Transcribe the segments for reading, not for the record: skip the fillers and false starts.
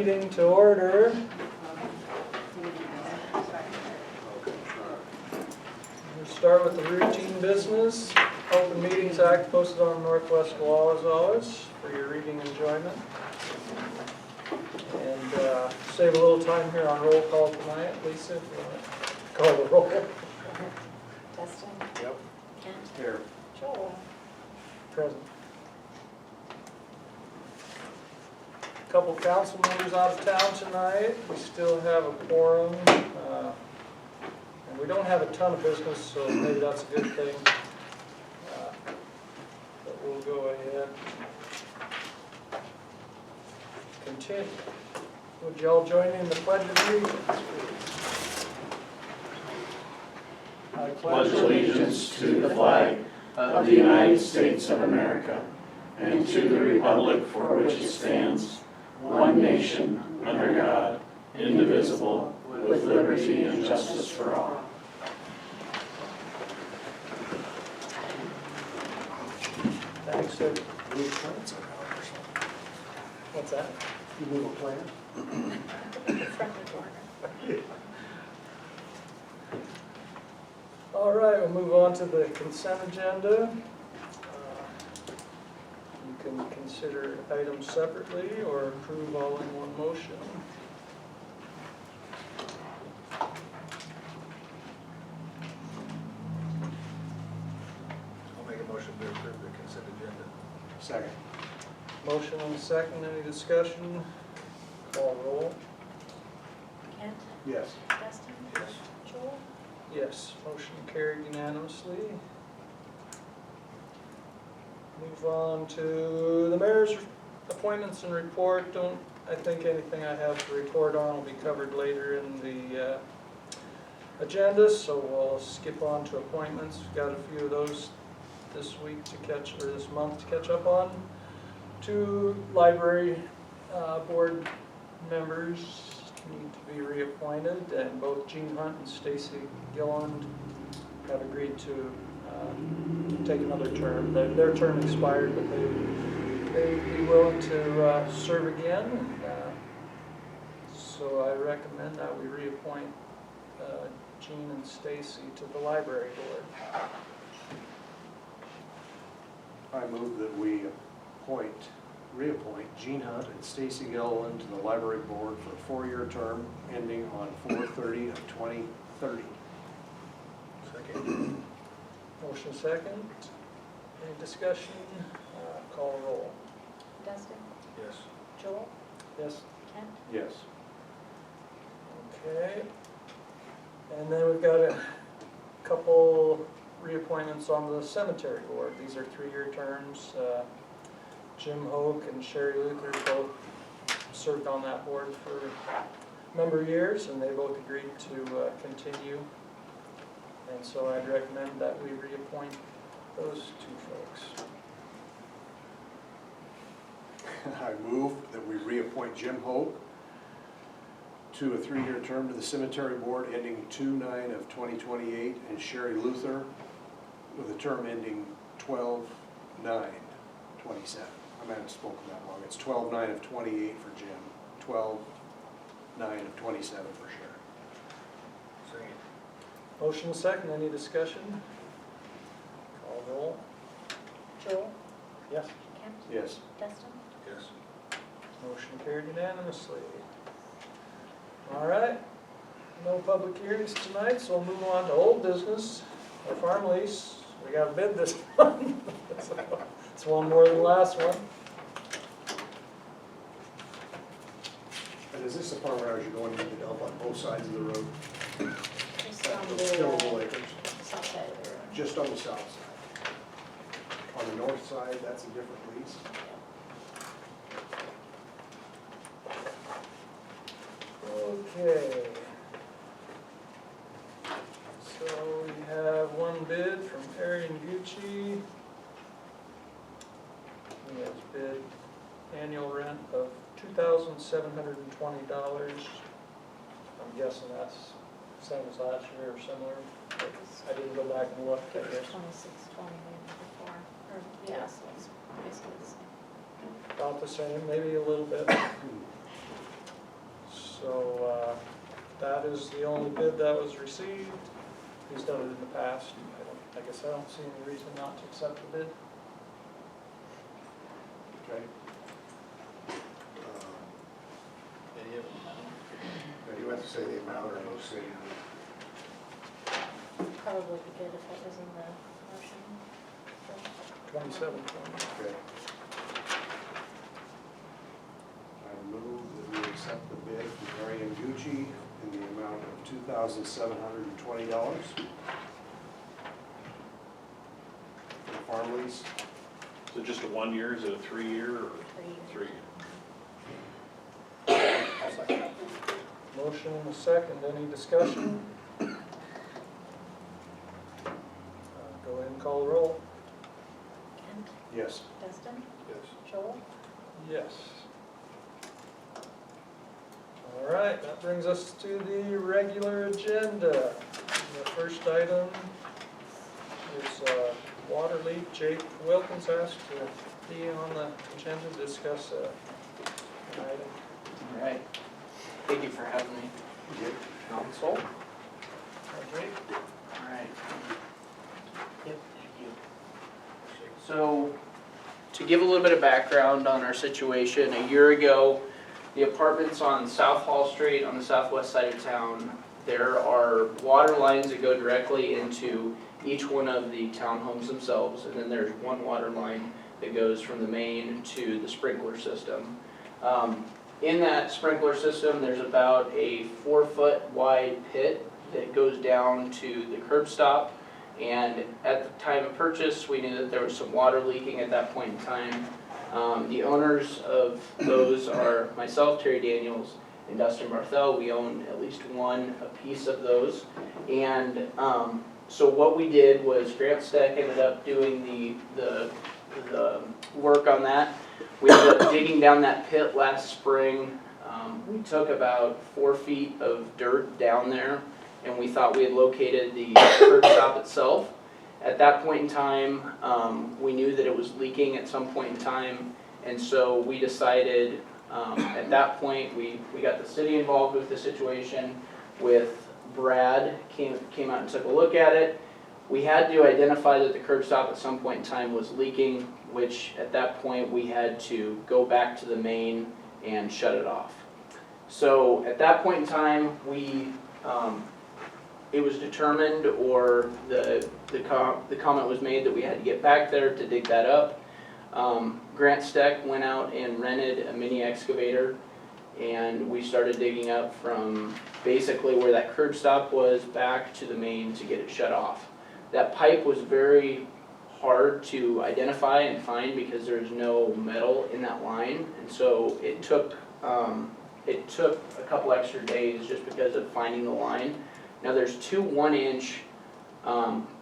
meeting to order. We'll start with the routine business. Open Meetings Act posted on Northwest law as always for your reading enjoyment. And save a little time here on roll call tonight. Lisa, if you want to call the roll. Dustin? Yep. Kent? Here. Joel? Present. Couple council members out of town tonight. We still have a quorum. And we don't have a ton of business, so maybe that's a good thing. But we'll go ahead. Continue. Would y'all join me in the pledge of allegiance? I Pledge allegiance to the flag of the United States of America and to the republic for which it stands, one nation, under God, indivisible, with liberty and justice for all. Thanks, sir. Move plants around or something. What's that? You move a plant? From the corner. All right, we'll move on to the consent agenda. You can consider items separately or approve all in one motion. I'll make a motion to approve the consent agenda. Second. Motion and a second, any discussion? Call roll. Kent? Yes. Dustin? Yes. Joel? Yes, motion carried unanimously. Move on to the mayor's appointments and report. I think anything I have to report on will be covered later in the agenda, so we'll skip on to appointments. We've got a few of those this week to catch, or this month to catch up on. 2 library board members need to be reappointed, and both Gene Hunt and Stacy Gilland have agreed to take another term. Their term expired, but they'd be willing to serve again. So I recommend that we reappoint Gene and Stacy to the library board. I move that we reappoint Gene Hunt and Stacy Gilliland to the library board for a 4-year term ending on 4/30/2030. Second. Motion second. Any discussion? Call roll. Dustin? Yes. Joel? Yes? Kent? Yes. Okay. And then we've got a couple reappointments on the cemetery board. These are 3-year terms. Jim Hoke and Sherry Luther both served on that board for a number of years, and they both agreed to continue. And so I'd recommend that we reappoint those 2 folks. I move that we reappoint Jim Hope to a 3-year term to the cemetery board ending 2/9/2028, and Sherry Luther with a term ending 12/9/27. I might have spoken that wrong. It's 12/9/28 for Jim, 12/9/27 for Sherry. Second. Motion second. Any discussion? Call roll. Joel? Yes. Kent? Yes. Dustin? Yes. Motion carried unanimously. All right, no public hearings tonight, so we'll move on to old business, our farm lease. We got a bid this month. It's one more than the last one. And is this the part where as you're going into the dump on both sides of the road? Just on Tillable the acres, south side of the road. just on the south side. On the north side, that's a different lease. Okay. So we have one bid from Arian Gucci. He has bid annual rent of $2,720. I'm guessing that's same as last year or similar. I didn't go back and look, I It was guess. 2620 maybe before, or yeah, so it's basically the same. About the same, maybe a little bit. That is the only bid that was received. He's done it in the past. I guess I don't see any reason not to accept the bid. Okay. Any of them? Now, you have to say the amount or no say. Probably be good if that was in the motion. 2720. Okay. I move that we accept the bid from Marion Gucci in the amount of $2,720 for the farm lease. Is it just a 1 year, is it a 3 year or 3 year? I'll second that. Motion and a second. Any discussion? Go ahead and call the roll. Kent, Yes. Dustin, Yes. Joel, Yes. All right, that brings us to the regular agenda. The first item is water leak. Jake Wilkins asked to be on the agenda to discuss an item. All right. Thank you for having me, council. Okay. All right. Yep, thank you. So, to give a little bit of background on our situation, a year ago, the apartments on South Hall Street on the southwest side of town, there are water lines that go directly into each one of the townhomes themselves, and then there's one water line that goes from the main to the sprinkler system. In that sprinkler system, there's about a 4-foot wide pit that goes down to the curb stop. And at the time of purchase, we knew that there was some water leaking at that point in time. The owners of those are myself, Terry Daniels, and Dustin Barthel. We own at least one a piece of those. And so what we did was Grant Steck ended up doing the work on that. We ended up digging down that pit last spring. We took about 4 feet of dirt down there, and we thought we had located the curb stop itself. At that point in time, we knew that it was leaking at some point in time, and so we decided, at that point, we got the city involved with the situation. With Brad, came out and took a look at it. We had to identify that the curb stop at some point in time was leaking, which at that point we had to go back to the main and shut it off. So at that point in time, it was determined, or the comment was made that we had to get back there to dig that up. Grant Steck went out and rented a mini excavator, and we started digging up from basically where that curb stop was back to the main to get it shut off. That pipe was very hard to identify and find because there's no metal in that line, and so it took a couple extra days just because of finding the line. Now there's 2 1-inch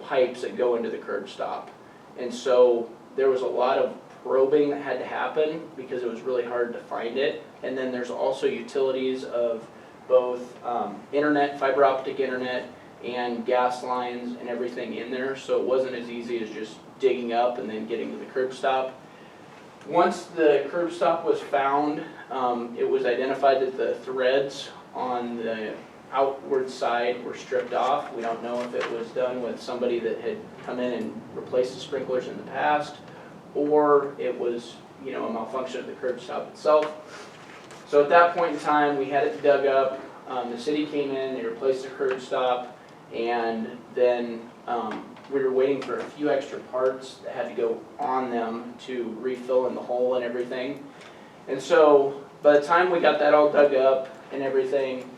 pipes that go into the curb stop, and so there was a lot of probing that had to happen because it was really hard to find it. And then there's also utilities of both internet, fiber optic internet, and gas lines and everything in there, so it wasn't as easy as just digging up and then getting to the curb stop. Once the curb stop was found, it was identified that the threads on the outward side were stripped off. We don't know if it was done with somebody that had come in and replaced the sprinklers in the past, or it was, a malfunction of the curb stop itself. So at that point in time, we had it dug up. The city came in, they replaced the curb stop, and then we were waiting for a few extra parts that had to go on them to refill in the hole and everything. And so by the time we got that all dug up and everything,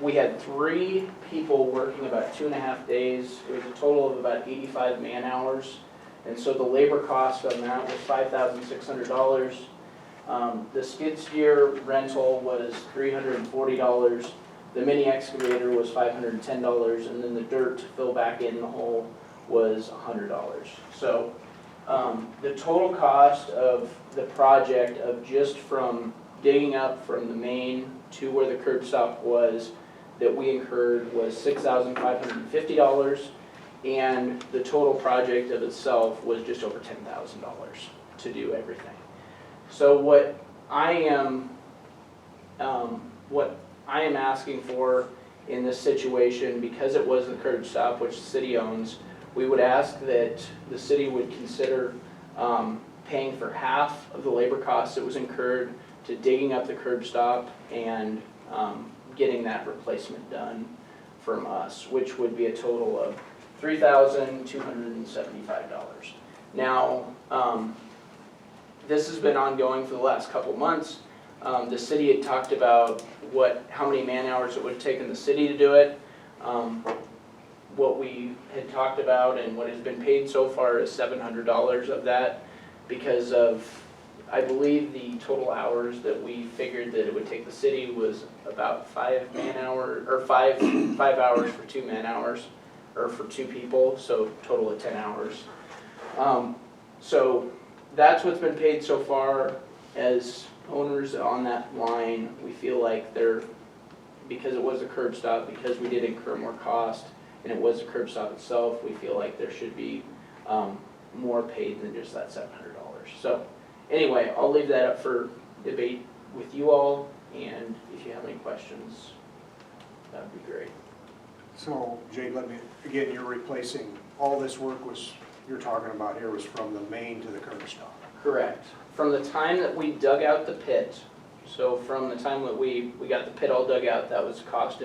we had 3 people working about 2.5 days. It was a total of about 85 man hours. And so the labor cost on that was $5,600. The skid steer rental was $340. The mini excavator was $510, and then the dirt to fill back in the hole was $100. So the total cost of the project of just from digging up from the main to where the curb stop was that we incurred was $6,550, and the total project of itself was just over $10,000 to do everything. So what I am asking for in this situation, because it was the curb stop, which the city owns, we would ask that the city would consider paying for half of the labor costs that was incurred to digging up the curb stop and getting that replacement done from us, which would be a total of $3,275. Now, this has been ongoing for the last couple months. The city had talked about how many man hours it would have taken the city to do it. What we had talked about and what has been paid so far is $700 of that, because of, I believe the total hours that we figured that it would take the city was about 5 man-hours, or five hours for 2 man-hours, or for 2 people, so total of 10 hours. So that's what's been paid so far. As owners on that line, we feel like because it was a curb stop, because we did incur more cost, and it was a curb stop itself, we feel like there should be more paid than just that $700. So anyway, I'll leave that up for debate with you all, and if you have any questions, that would be great. So, Jade, again, you're replacing, all this work you're talking about here was from the main to the curb stop. Correct. From the time that we dug out the pit, so from the time that we got the pit all dug out, that was cost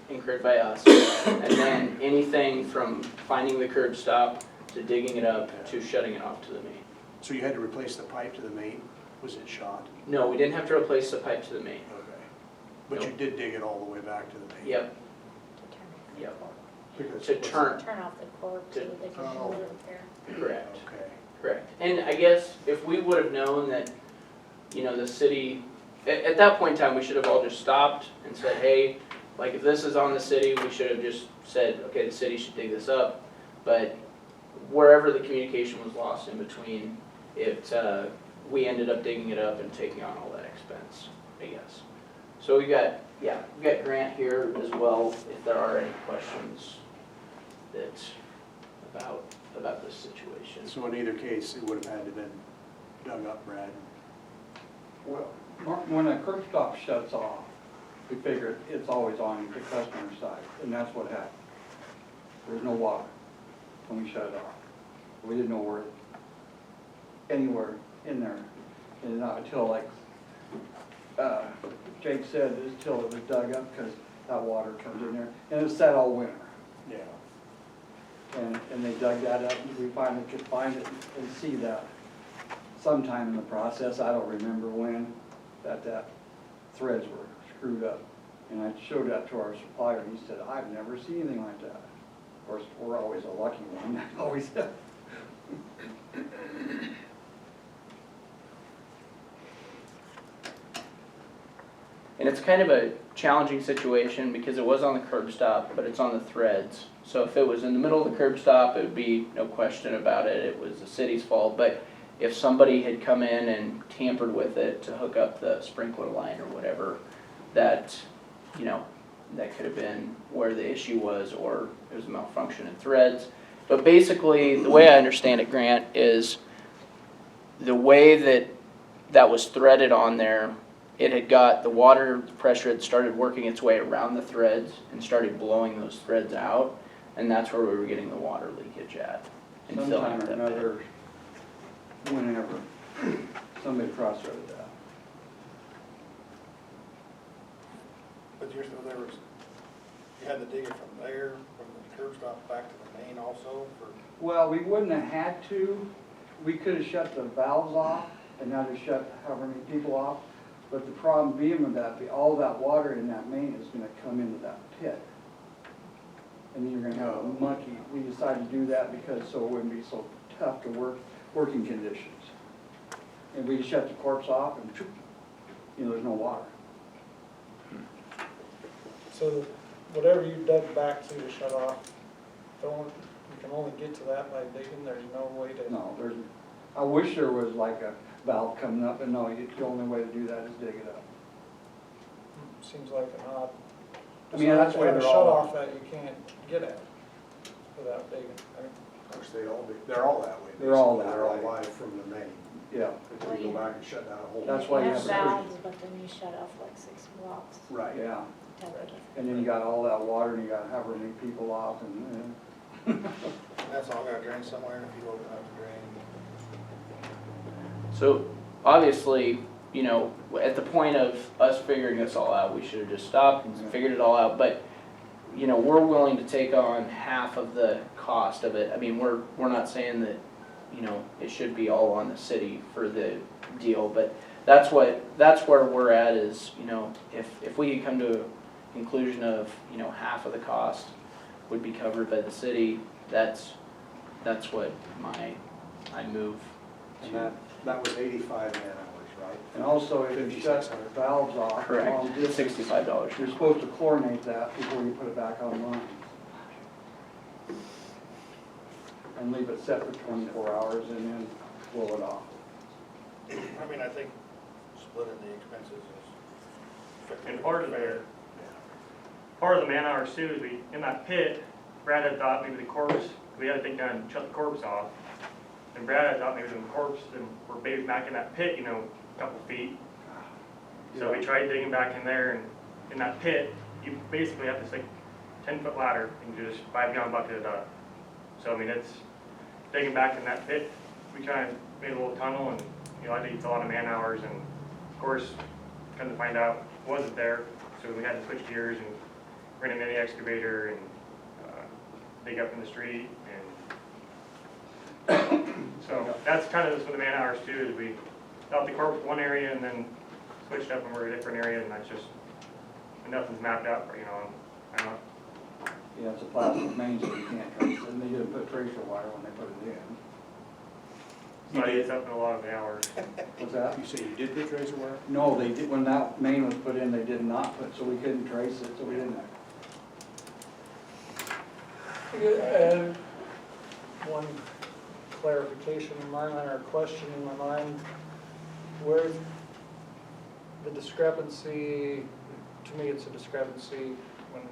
incurred by us. And then anything from finding the curb stop to digging it up to shutting it off to the main. So you had to replace the pipe to the main? Was it shot? No, we didn't have to replace the pipe to the main. Okay. But you Nope. did dig it all the way back to the main? Yep, To turn off the Yep. cord. Because to turn, Turn off the cord so that they can do Oh. the repair. correct. Okay. Correct. And I guess if we would have known that, the city, at that point in time, we should have all just stopped and said, hey, like if this is on the city, we should have just said, okay, the city should dig this up. But wherever the communication was lost in between, we ended up digging it up and taking on all that expense, I guess. So we've got Grant here as well, if there are any questions about this situation. So in either case, it would have had to been dug up, Brad? Well, when a curb stop shuts off, we figure it's always on the customer's side, and that's what happened. There's no water when we shut it off. We didn't know anywhere in there, and not until, like Jake said, until it was dug up, because that water comes in there, and it sat all winter. Yeah. And they dug that up, and we finally could find it and see that sometime in the process, I don't remember when, that threads were screwed up. And I showed that to our supplier, and he said, I've never seen anything like that. Of course, we're always a lucky one, always. And it's kind of a challenging situation because it was on the curb stop, but it's on the threads. So if it was in the middle of the curb stop, it would be no question about it, it was the city's fault. But if somebody had come in and tampered with it to hook up the sprinkler line or whatever, that could have been where the issue was, or it was a malfunction in threads. But basically, the way I understand it, Grant, is the way that was threaded on there, it had got the water pressure had started working its way around the threads and started blowing those threads out, and that's where we were getting the water leakage at. And filling Sometime up or that another, whenever, somebody cross-threaded that. But you had to dig it from there, from the curb stop back to the main also for? Well, we wouldn't have had to. We could have shut the valves off and had to shut however many people off. But the problem being with that, all that water in that main is gonna come into that pit. And then you're gonna have a mucky. We decided to do that because so it wouldn't be so tough to working conditions. And we shut the corpse off and there's no water. So whatever you dug back to shut off, you can only get to that by digging, there's no way to. No, I wish there was like a valve coming up, but no, the only way to do that is dig it up. Seems like an odd. I mean, that's the way have a they're shut all. off that you can't get at without digging. Of course, they're all that way. They're all basically. that They're all way. live from the main. Yeah, Until you go back and shut down a whole. That's why You you have have valves, but then you shut off like 6 blocks. Right. yeah, to take it. and then you got all that water and you got however many people off and, That's all gotta drain somewhere, and if you open up the drain. So obviously, you know, at the point of us figuring this all out, we should have just stopped and figured it all out. But, you know, we're willing to take on half of the cost of it. I mean, we're not saying that, you know, it should be all on the city for the deal, but that's where we're at is, you know, if we could come to a conclusion of, you know, half of the cost would be covered by the city, that's what I move And to. that was 85 man-hours, right? and also if you shut 5,600. valves off. Correct, long distance, $65. You're supposed to chlorinate that before you put it back online. And leave it set for 24 hours and then blow it off. I mean, I think splitting the expenses is. And part of the man hours too is we, in that pit, Brad had thought maybe the corpse, we had to take down and shut the corpse off. And Brad had thought maybe the corpse, and we're maybe back in that pit, you know, a couple feet. So we tried digging back in there, and in that pit, you basically have this like 10-foot ladder and just 5-gallon bucket of dirt. So I mean, it's digging back in that pit. We tried and made a little tunnel, and you know, I think it's a lot of man hours, and of course, come to find out, it wasn't there. So we had to switch gears and rent a mini excavator and dig up in the street. And so that's kind of just with the man hours too, is we got the corpse one area and then switched up and we're in a different area, and that's just, and nothing's mapped out, you know, I don't know. Yeah, it's a plastic main, so you can't trace it, and they didn't put tracer wire when they put it in. So it's up in a lot of the hours. What's that? You say you did put tracer wire? No, they did, when that main was put in, they did not put, so we couldn't trace it, so we didn't. And one clarification in my mind, or question in my mind, where the discrepancy, to me it's a discrepancy, when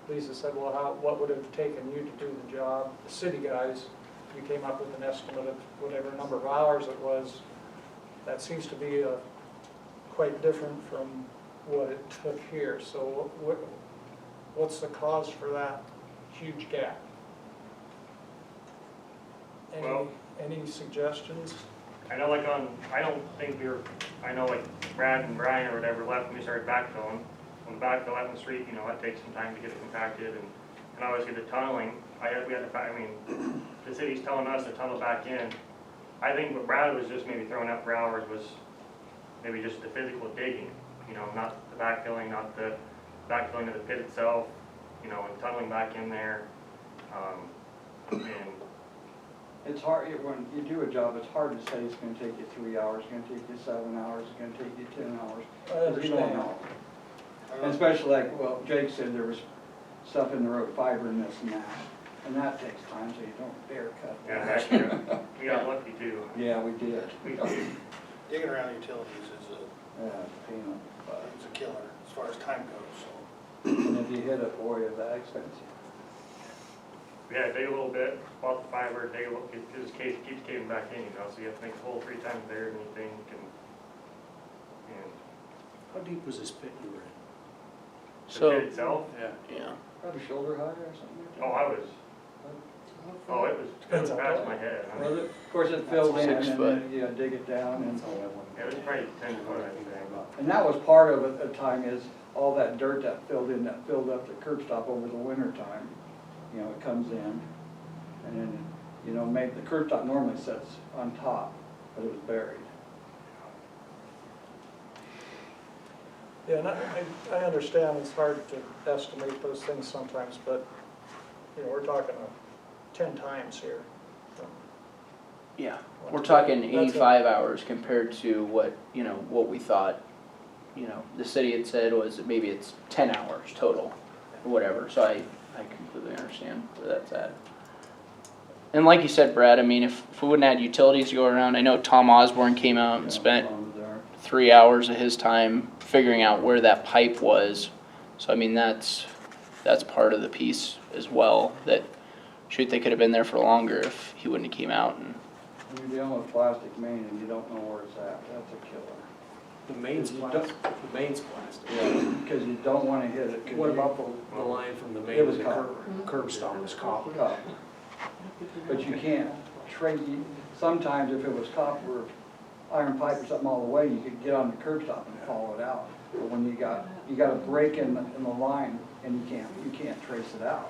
Lisa said, well, what would it have taken you to do the job? The city guys, you came up with an estimate of whatever number of hours it was. That seems to be quite different from what it took here. So what's the cause for that huge gap? Well- Any suggestions? I know I don't think I know like Brad and Brian or whatever left when we started backfilling. When the backfill out in the street, you know, that takes some time to get it compacted, and obviously the tunneling, the city's telling us to tunnel back in. I think what Brad was just maybe throwing out for hours was maybe just the physical digging, you know, not the backfilling, not the backfilling of the pit itself, you know, and tunneling back in there. And It's hard, when you do a job, it's hard to say it's gonna take you 3 hours, it's gonna take you 7 hours, it's gonna take you 10 hours. I 'Cause you don't understand. know. And especially like, well, Jake said there was stuff in the road, fiber and this and that, and that takes time, so you don't dare cut yeah, that. that's true. We got lucky too. Yeah, we did. Digging around utilities is Yeah, pain in the butt. it's a killer as far as time goes, so. And if you hit it, boy, is that expensive. We had to dig a little bit, spot the fiber, dig a little, because this case keeps caving back in, you know, so you have to make the hole 3 times bigger than you think, and How deep was this pit you were in? the So, pit itself, yeah. Probably shoulder high or something like that. it was past my head. I mean, Well, of course, it filled in, and 6 foot. then you gotta dig it down, and, yeah, it was probably 10 foot, I think. and that was part of it, at the time, is all that dirt that filled up the curb stop over the winter time. You know, it comes in, and then, you know, the curb stop normally sits on top, but it was buried. Yeah, and I understand it's hard to estimate those things sometimes, but, you know, we're talking 10 times here. Yeah, we're talking 85 hours compared to what we thought, you know, the city had said was maybe it's 10 hours total, or whatever, so I completely understand where that's at. And like you said, Brad, I mean, if we wouldn't have had utilities to go around, I know Tom Osborne came out and spent 3 hours of his time figuring out where that pipe was. So I mean, that's part of the piece as well, that shoot, they could have been there for longer if he wouldn't have came out and When you're dealing with plastic main and you don't know where it's at, that's a killer. The main's You plastic, the main's plastic. Yeah, because you don't want to hit it. 'cause What you- about the line from the main It to was the copper. curb stop was copper? Copper. But you can't trade, sometimes if it was copper, iron pipe or something all the way, you could get on the curb stop and follow it out. But when you got a break in the line and you can't trace it out.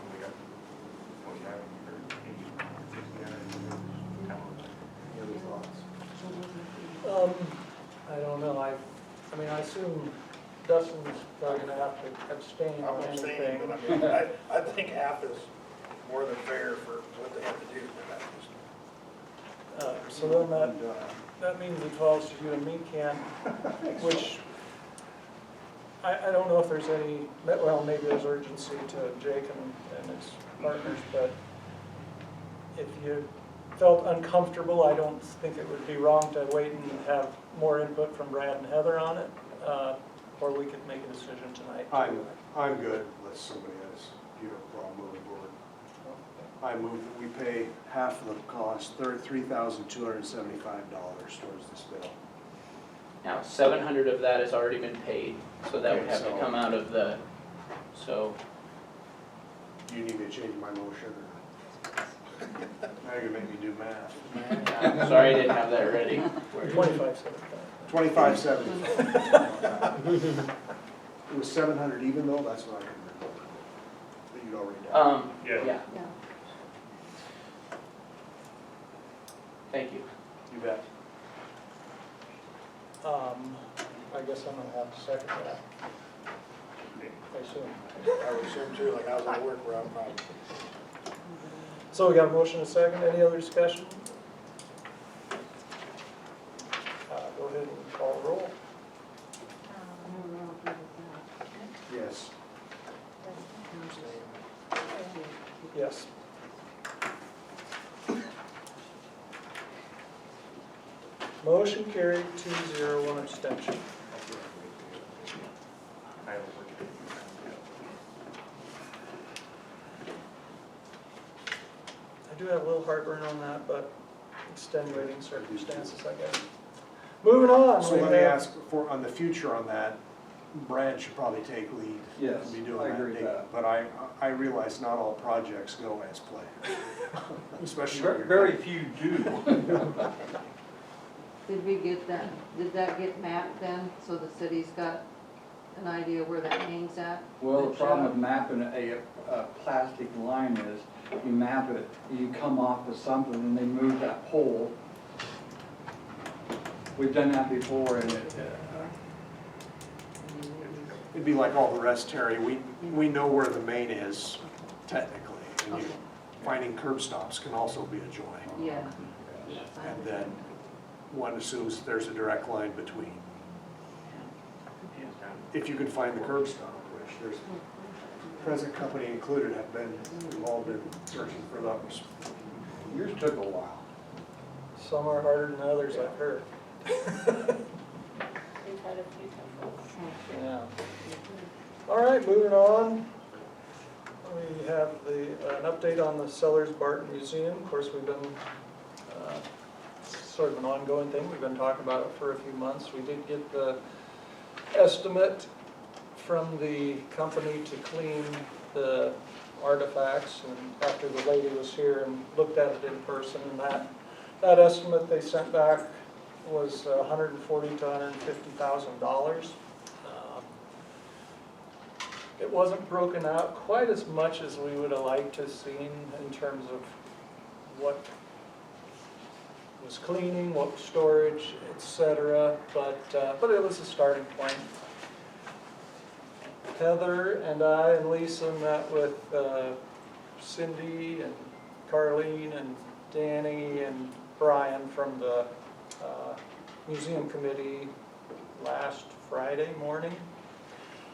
I don't know, I mean, I assume Dustin's probably gonna have to abstain I'm on abstaining, anything. but I mean, I think half is more than fair for what they have to do, but that's just. So then that means it falls to you and me, Ken, which, I don't know if there's any, well, maybe there's urgency to Jake and his partners, but if you felt uncomfortable, I don't think it would be wrong to wait and have more input from Brad and Heather on it, or we could make a decision tonight. I'm good unless somebody has, you have a problem moving forward. I move that we pay half of the cost, $3,275 towards this bill. Now, 700 of that has already been paid, so that would Okay, have to so- come out of the, so, Do you need me to change my motion? Now you're gonna make me do math. I'm sorry I didn't have that ready. 2575. It was 700 even though, that's what I can remember. But you'd already done. Yeah. Yeah. Thank you. You bet. I guess I'm gonna have to second that. I assume. I would assume too, like I was at work where I'm probably. So we got a motion and a second, any other discussion? Go ahead and call the roll. Yes. Yes. Motion carried, 2-0, 1 abstention. I have a work. I do have a little heartburn on that, but extenuating circumstances, I guess. Moving on. So we let me have- ask for, on the future on that, Brad should probably take lead. Yes, and be doing I that agree with date. that. But I realize not all projects go as planned. Especially. when you're- Very few do. Did we get that, did that get mapped then, so the city's got an idea where that hangs at? Well, the problem with mapping a plastic line is, you map it, you come off with something and they move that pole. We've done that before and It'd be like all the rest, Terry. We know where the main is technically. And finding curb stops can also be a joy. Yeah. And then one assumes there's a direct line between. If you can find the curb stop, which there's, present company included have been involved in searching for those. yours took a while. Some are harder than others, I've heard. We've had a few tough ones. Yeah. All right, moving on. We have an update on the Sellers Barton Museum. Of course, we've been, sort of an ongoing thing. We've been talking about it for a few months. We did get the estimate from the company to clean the artifacts, and after the lady was here and looked at it in person, and that estimate they sent back was $140,000 to $150,000. It wasn't broken out quite as much as we would have liked to have seen in terms of what was cleaning, what was storage, etc. But it was a starting point. Heather and I and Lisa met with Cindy and Carlene and Danny and Brian from the museum committee last Friday morning.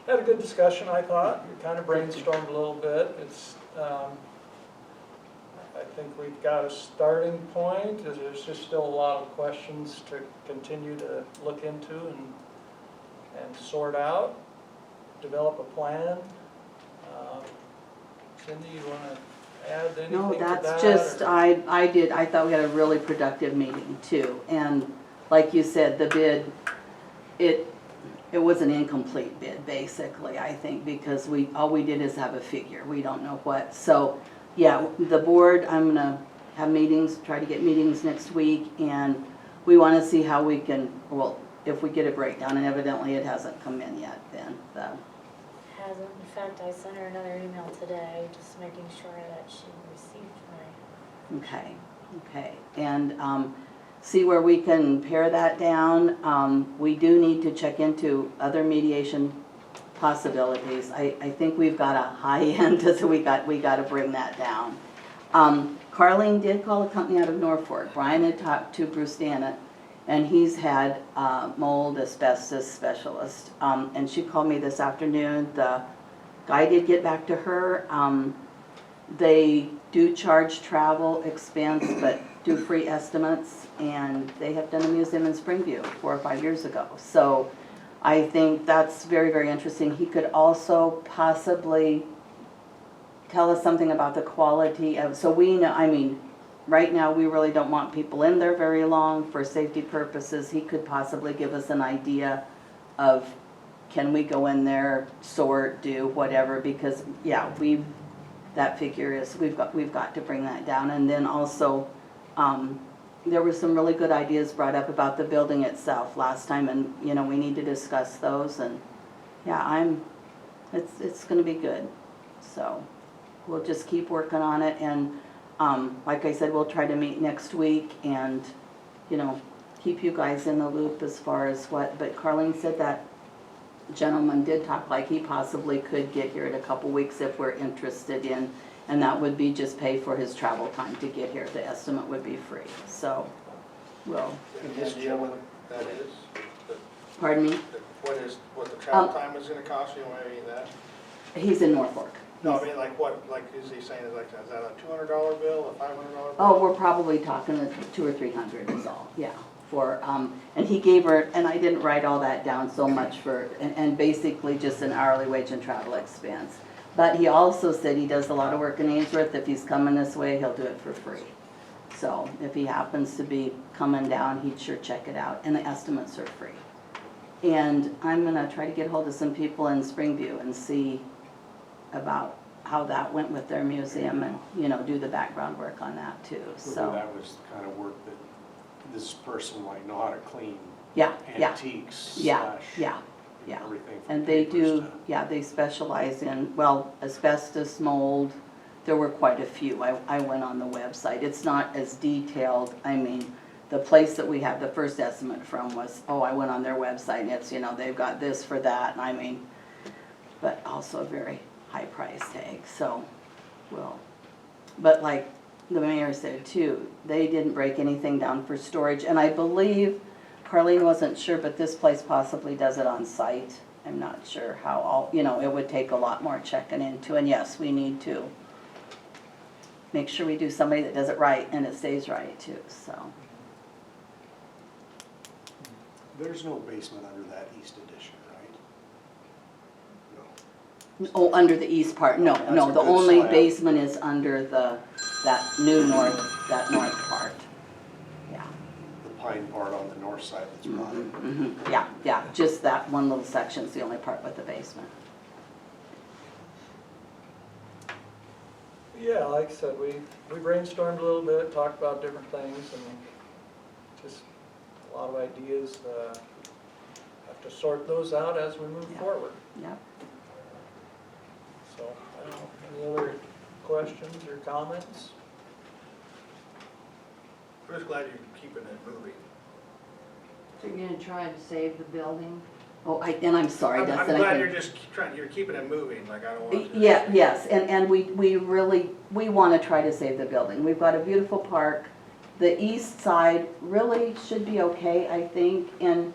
Had a good discussion, I thought. We kind of brainstormed a little bit. It's, I think we've got a starting point. There's just still a lot of questions to continue to look into and sort out, develop a plan. Cindy, you want to add anything No, to that? that's just, or- I thought we had a really productive meeting too. And like you said, the bid, it was an incomplete bid, basically, I think, because all we did is have a figure. We don't know what. So, yeah, the board, I'm gonna have meetings, try to get meetings next week, and we wanna see how we can, well, if we get a breakdown, and evidently it hasn't come in yet, then, Hasn't, in fact, I sent her another email today, just making sure that she received my. okay. And, see where we can pare that down. We do need to check into other mediation possibilities. I think we've got a high end, so we got to bring that down. Carlene did call a company out of Norfolk. Brian had talked to Bruce Dannett, and he's had mold asbestos specialist. And she called me this afternoon. The guy did get back to her. They do charge travel expense, but do free estimates, and they have done a museum in Springview 4 or 5 years ago. So I think that's very, very interesting. He could also possibly tell us something about the quality of, so we know, I mean, right now we really don't want people in there very long for safety purposes. He could possibly give us an idea of, can we go in there, sort, do, whatever, because, yeah, that figure is, we've got to bring that down. And then also, there were some really good ideas brought up about the building itself last time, and, you know, we need to discuss those, and, yeah, it's gonna be good. So, we'll just keep working on it, and, like I said, we'll try to meet next week and, you know, keep you guys in the loop as far as what, but Carlene said that gentleman did talk like he possibly could get here in a couple weeks if we're interested in, and that would be just pay for his travel time to get here. The estimate would be free, so, well, Any idea what that is? pardon me? What the travel time is gonna cost you, any of that? He's in Norfolk. No, I mean, like what, like, is he saying, is that a $200 bill, a $500 bill? Oh, we're probably talking $200 or $300 is all, yeah. For, and he gave her, and I didn't write all that down so much for, and basically just an hourly wage and travel expense. But he also said he does a lot of work in Ainsworth. If he's coming this way, he'll do it for free. So if he happens to be coming down, he'd sure check it out, and the estimates are free. And I'm gonna try to get hold of some people in Springview and see about how that went with their museum, and, you know, do the background work on that too, so. That was the kind of work that this person might know how to clean Yeah, antiques yeah, slash yeah. everything from And they papers do, to- yeah, they specialize in, well, asbestos, mold, there were quite a few. I went on the website. It's not as detailed. I mean, the place that we have the first estimate from was, oh, I went on their website and it's, you know, they've got this for that, and I mean, but also a very high price tag, so, well, but like the mayor said too, they didn't break anything down for storage, and I believe, Carlene wasn't sure, but this place possibly does it on site. I'm not sure how all, you know, it would take a lot more checking into, and yes, we need to make sure we do somebody that does it right and it stays right too, so. There's no basement under that east addition, right? No. Oh, under the east part, no, That's no, a the good only slab. basement is under that north part. Yeah. The pine part on the north side that's rotted. Yeah, just that one little section's the only part with the basement. Yeah, like I said, we brainstormed a little bit, talked about different things, and just a lot of ideas. Have to sort those out as we move Yeah. forward. Yep. So, I don't know, any other questions or comments? I'm just glad you're keeping it moving. So you're gonna try to save the building? Oh, and I'm sorry, I'm Dustin. glad you're just you're keeping it moving, like I don't want to. Yeah, yes, and we really, we want to try to save the building. We've got a beautiful park. The east side really should be okay, I think, and,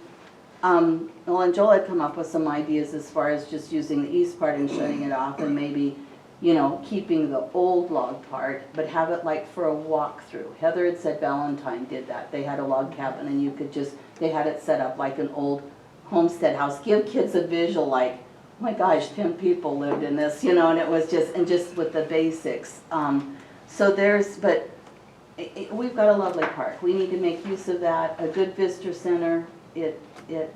well, and Joel had come up with some ideas as far as just using the east part and shutting it off, and maybe, you know, keeping the old log part, but have it like for a walkthrough. Heather had said Valentine did that. They had a log cabin, and you could just, they had it set up like an old homestead house. Give kids a visual like, my gosh, 10 people lived in this, you know, and it was just, and just with the basics. So there's, but we've got a lovely park. We need to make use of that, a good visitor center.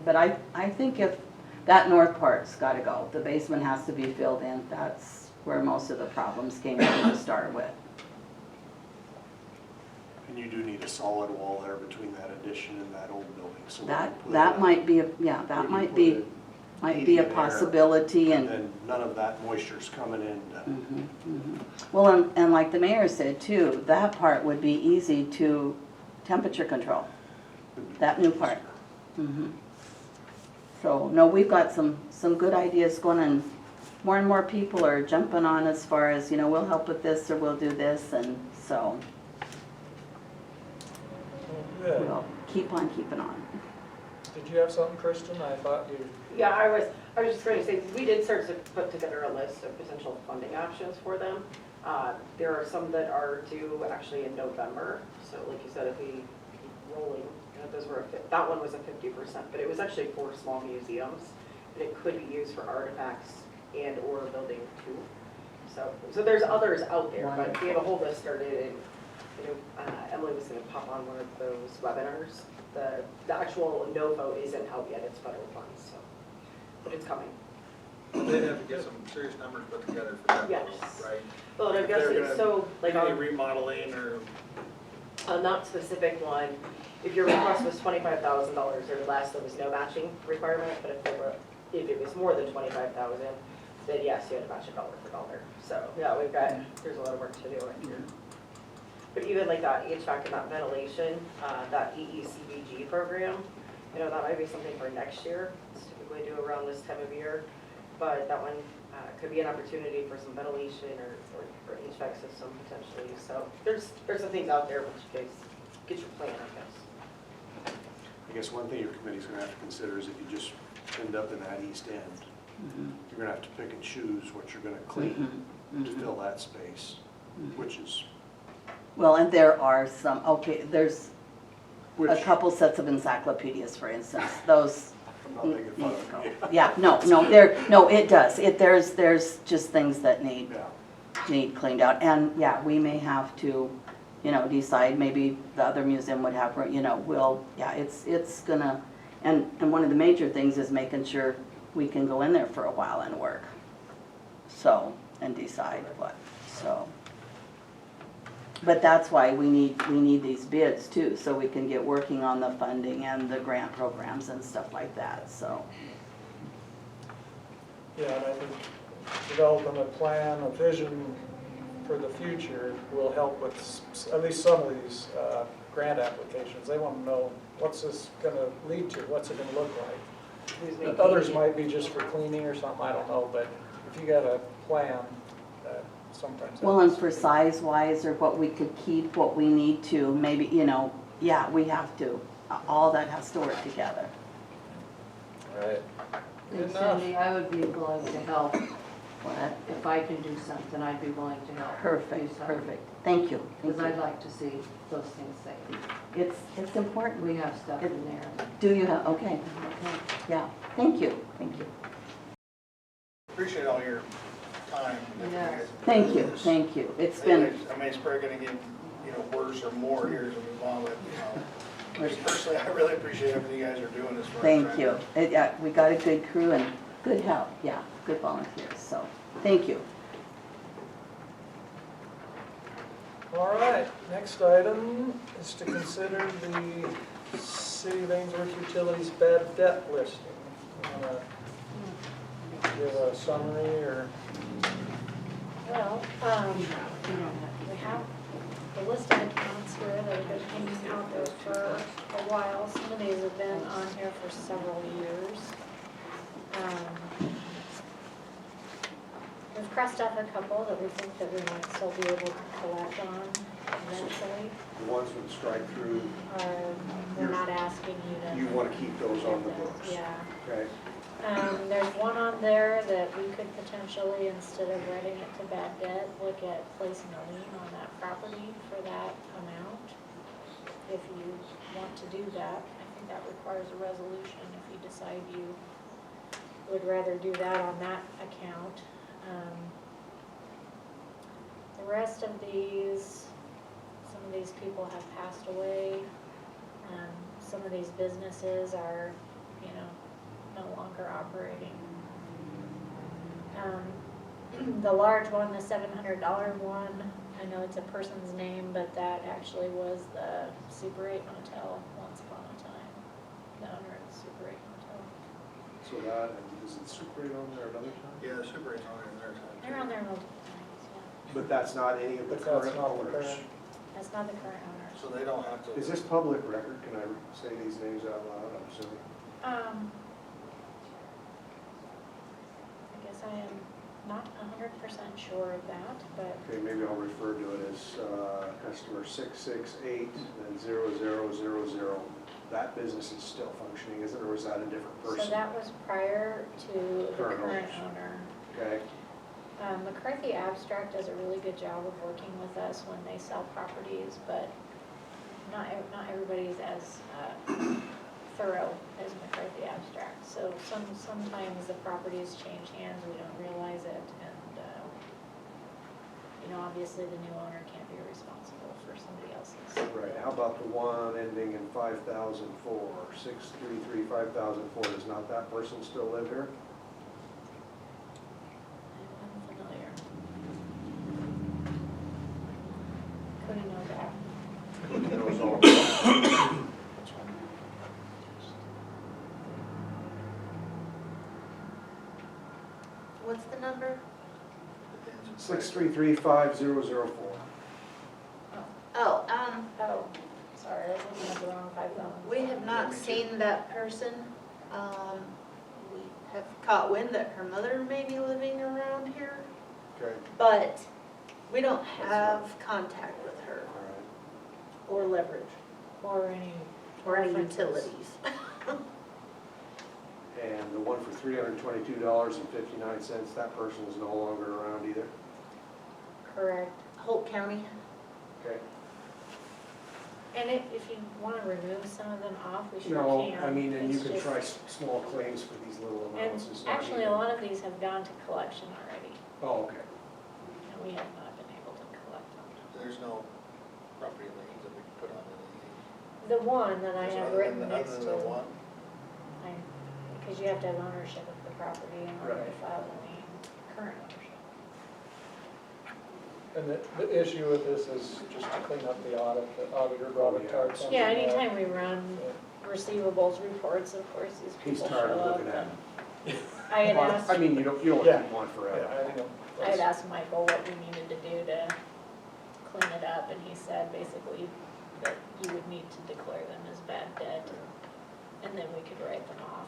But I think if that north part's gotta go, the basement has to be filled in. That's where most of the problems came from to start with. And you do need a solid wall there between that addition and that old building, so. That might be, that might be a possibility, And and then none of that moisture's coming in. well, and like the mayor said too, that part would be easy to temperature control, that new part. So, no, we've got some good ideas going, and more people are jumping on as far as, you know, we'll help with this or we'll do this, and so Good. we'll keep on keeping on. Did you have something, Kristen? I thought you, Yeah, I was just going to say, we did start to put together a list of potential funding options for them. There are some that are due actually in November, so like you said, if we keep rolling, you know, those were, that one was a 50%, but it was actually for small museums, and it could be used for artifacts and or building too. So there's others out there, but we have a whole list started, and you know, Emily was going to pop on one of those webinars. The actual no vote isn't out yet, it's federal funds, so, but it's coming. They'd have to get some serious numbers put together for that, Yes. right? Well, and I If guess they're it's gonna so, like, Any on remodeling or, that specific one, if your request was $25,000 or less, there was no matching requirement, but if it was more than 25,000, then yes, you had to match it dollar for dollar. So, yeah, there's a lot of work to do in here. But even like that HVAC and that ventilation, that EECBG program, you know, that might be something for next year. It's typically due around this time of year. But that one could be an opportunity for some ventilation or HVAC system potentially. So there's some things out there which you guys get your plan, I guess. I guess one thing your committee's gonna have to consider is if you just end up in that east end, you're gonna have to pick and choose what you're gonna clean to fill that space, which is, Well, and there are some, there's a which, couple sets of encyclopedias, for instance, those. I'm not making fun of you. Yeah, no, it does. There's just things that need cleaned out. And yeah, we may have to, you know, decide, maybe the other museum would have, you know, it's gonna, and one of the major things is making sure we can go in there for a while and work. So, and decide what, so. But that's why we need these bids too, so we can get working on the funding and the grant programs and stuff like that, so. yeah, and I think developing a plan, a vision for the future will help with at least some of these grant applications. They want to know, what's this going to lead to? What's it going to look like? Others might be just for cleaning or something, I don't know, but if you got a plan, sometimes. Well, and for size-wise, or what we could keep, what we need to, maybe, you know, yeah, we have to. All that has to work together. All right. Good And enough. Cindy, I would be willing to help. What? If I can do something, I'd be willing to help. Perfect, perfect. Thank you. Because I'd like to see those things saved. It's important. We have stuff in there. Do you have, okay, yeah, thank you. appreciate all your time. Yes. Thank you. It's been, I mean, it's probably gonna get, you know, worse or more here as we move on, but, you know, personally, I really appreciate everything you guys are doing this for. thank you. Yeah, we got a good crew and good help, yeah, good volunteers, so, thank you. All right, next item is to consider the City of Ainsworth Utilities bad debt listing. Want to give a summary or? Well, we have the list of accounts here that have been hanging out there for a while. Some of these have been on here for several years. We've crossed off a couple that we think that we might still be able to collect on eventually. The ones with strike through, We're not asking you to. you want to keep those on the get those, books. Yeah. Okay. There's one on there that we could potentially, instead of writing it to bad debt, look at placing a lien on that property for that amount. If you want to do that, I think that requires a resolution if you decide you would rather do that on that account. The rest of these, some of these people have passed away. Some of these businesses are, you know, no longer operating. The large one, the $700 one, I know it's a person's name, but that actually was the Super 8 motel once upon a time. The owner of the Super 8 motel. So that, and is it Super 8 on there another time? Yeah, the Super 8's on there time. They're on there multiple times, yeah. But that's not any of the But that's current not the owners. current. That's not the current owner. So they don't have to. Is this public record? Can I say these names out loud? I'm assuming. I guess I am not 100% sure of that, but Okay, maybe I'll refer to it as customer 668 and 0000. That business is still functioning, is it, or is that a different so person? that was prior to the Current current owners. owner. Okay, McCarthy Abstract does a really good job of working with us when they sell properties, but not everybody is as thorough as McCarthy Abstract. So sometimes the properties change hands, we don't realize it, and, you know, obviously the new owner can't be responsible for somebody else's. right. How about the one ending in 5004, 633 5004? Does not that person still live here? I'm unfamiliar. Couldn't know that. It was all. Which one? 6335004. Oh, sorry, I was looking at the wrong 5,000. We have not seen that person. We have caught wind that her mother may be living around here, Okay, but we don't have contact with her all right. or leverage Or any. or any references. utilities. And the one for $322.59, that person is no longer around either? Correct. Holt County, Okay. And if you want to remove some of them off, we sure No, can. I mean, and you It's can just- try small claims for these little And amounts. It's not actually, a even- lot of these have gone to collection already, Oh, okay. and we have not been able to collect them. There's no property liens that we can put on it. The one that I have written next Other to, than the one? because you have to have ownership of the property in order to Right. file the lien, current ownership. And the issue with this is just to clean up the audit, the auditor brought it to our attention. Yeah, that- anytime we run receivables reports, of course, these He's people tired show of up. looking at and them. I had asked. I mean, you don't Yeah. keep one Yeah, forever. I know. I had asked Michael what we needed to do to clean it up, and he said basically that you would need to declare them as bad debt, and then we could write them off,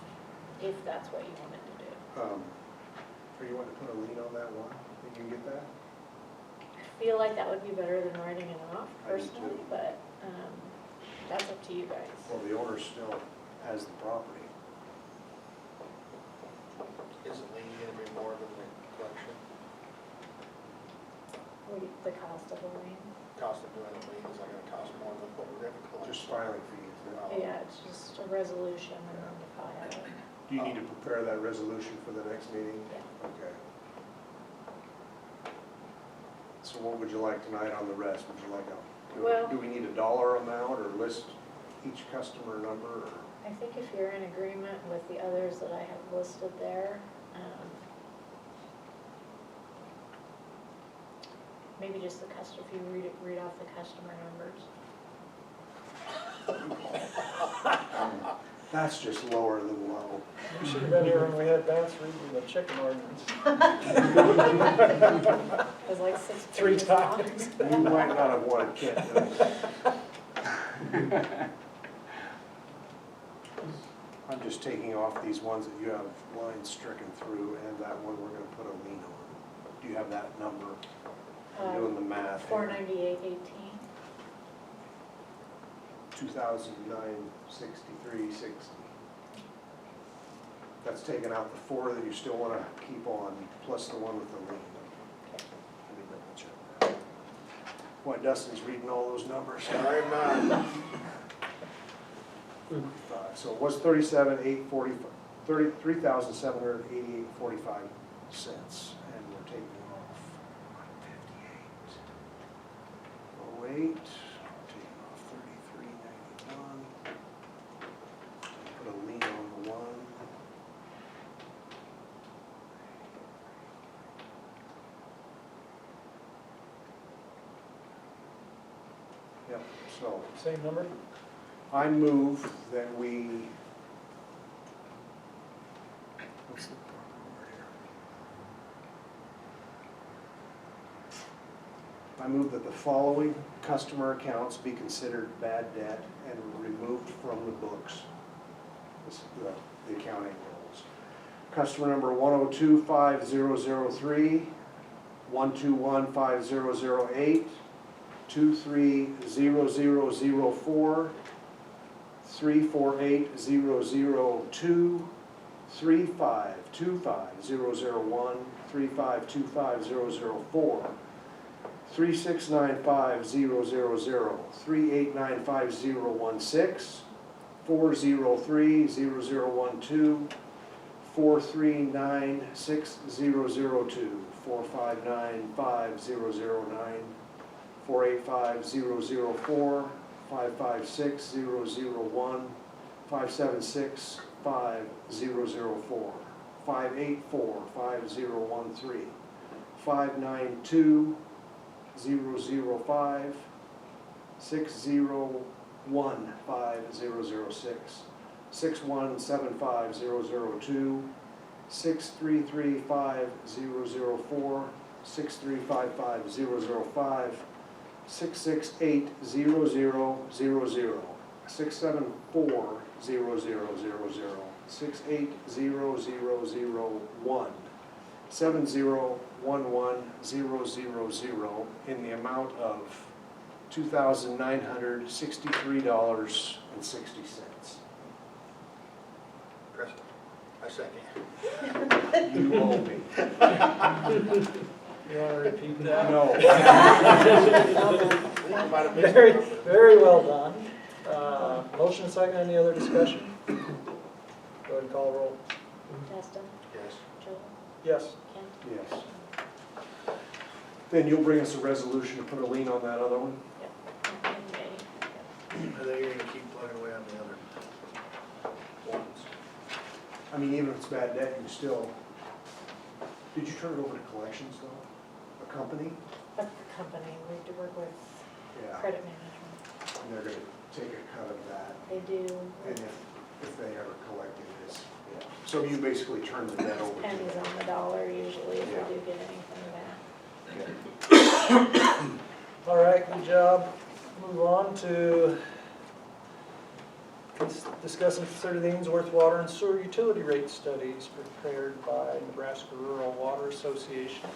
if that's what you wanted to do. Are you wanting to put a lien on that one? Think you can get that? I feel like that would be better than writing it off I do personally, too. but, that's up to you guys. Well, the owner still has the property. Is the lien gonna be more than the collection? The cost of a lien. Cost of doing a lien, is that gonna cost more than what we're gonna collect? Just filing fees. Yeah, it's just a resolution and then to file it. Do you need to prepare that resolution for the next meeting? Yeah. Okay. So what would you like tonight on the rest? Would you like Well- do we need a dollar amount or list each customer number or? I think if you're in agreement with the others that I have listed there, maybe just the customer, if you read off the customer numbers. That's just lower than low. You should have been here when we had Vance reading the chicken ordinance. It was like 6 3 pages long. times. You might not have wanted Kent to. I'm just taking off these ones that you have lines stricken through and that one we're gonna put a lien on. Do you have that number? I'm doing the math. 498.18. 2009-63-60. That's taking out the 4 that you still want to keep on, plus the one with the lien. Let me double check that. Boy, Dustin's reading all those numbers. I'm not. So it was 37,845. $33,788.45, and we're taking off 158.08, taking off 33.91. Put a lien on the one. Yep, so Same number? I move that we, what's the proper word here? I move that the following customer accounts be considered bad debt and removed from the books. This is the accounting rules. Customer number 1025003, 1215008, 230004, 348002, 3525001, 3525004, 3695000, 3895016, 4030012, 4396002, 4595009, 485-004, 556-001, 576-5004, 584-5013, 592-005, 601-5006, 6175002, 6335004, 6355005, 6680000, 6740000, 6800001, 7011000 in the amount of $2,963.60. Preston, I second. You owe me. You want to repeat that? No. Might have missed Very, it. very well done. Motion second, any other discussion? Go ahead and call roll. Justin, Yes. Joel, Yes. Kent. Yes. Then you'll bring us a resolution to put a lien on that other one? Okay. And then you're gonna keep plugging away on the other ones. I mean, even if it's bad debt, you still, did you turn it over to collections though? A company? That's the company, we have to work with Yeah. credit management. And they're gonna take a cut of that, They do, and if they ever collect it, it's, yeah. So you basically turn the debt over to pennies them. on the dollar usually if Yeah. we do get anything back. All right, good job. Move on to discuss and consider the Ainsworth Water and Sewer Utility Rate Studies prepared by Nebraska Rural Water Association.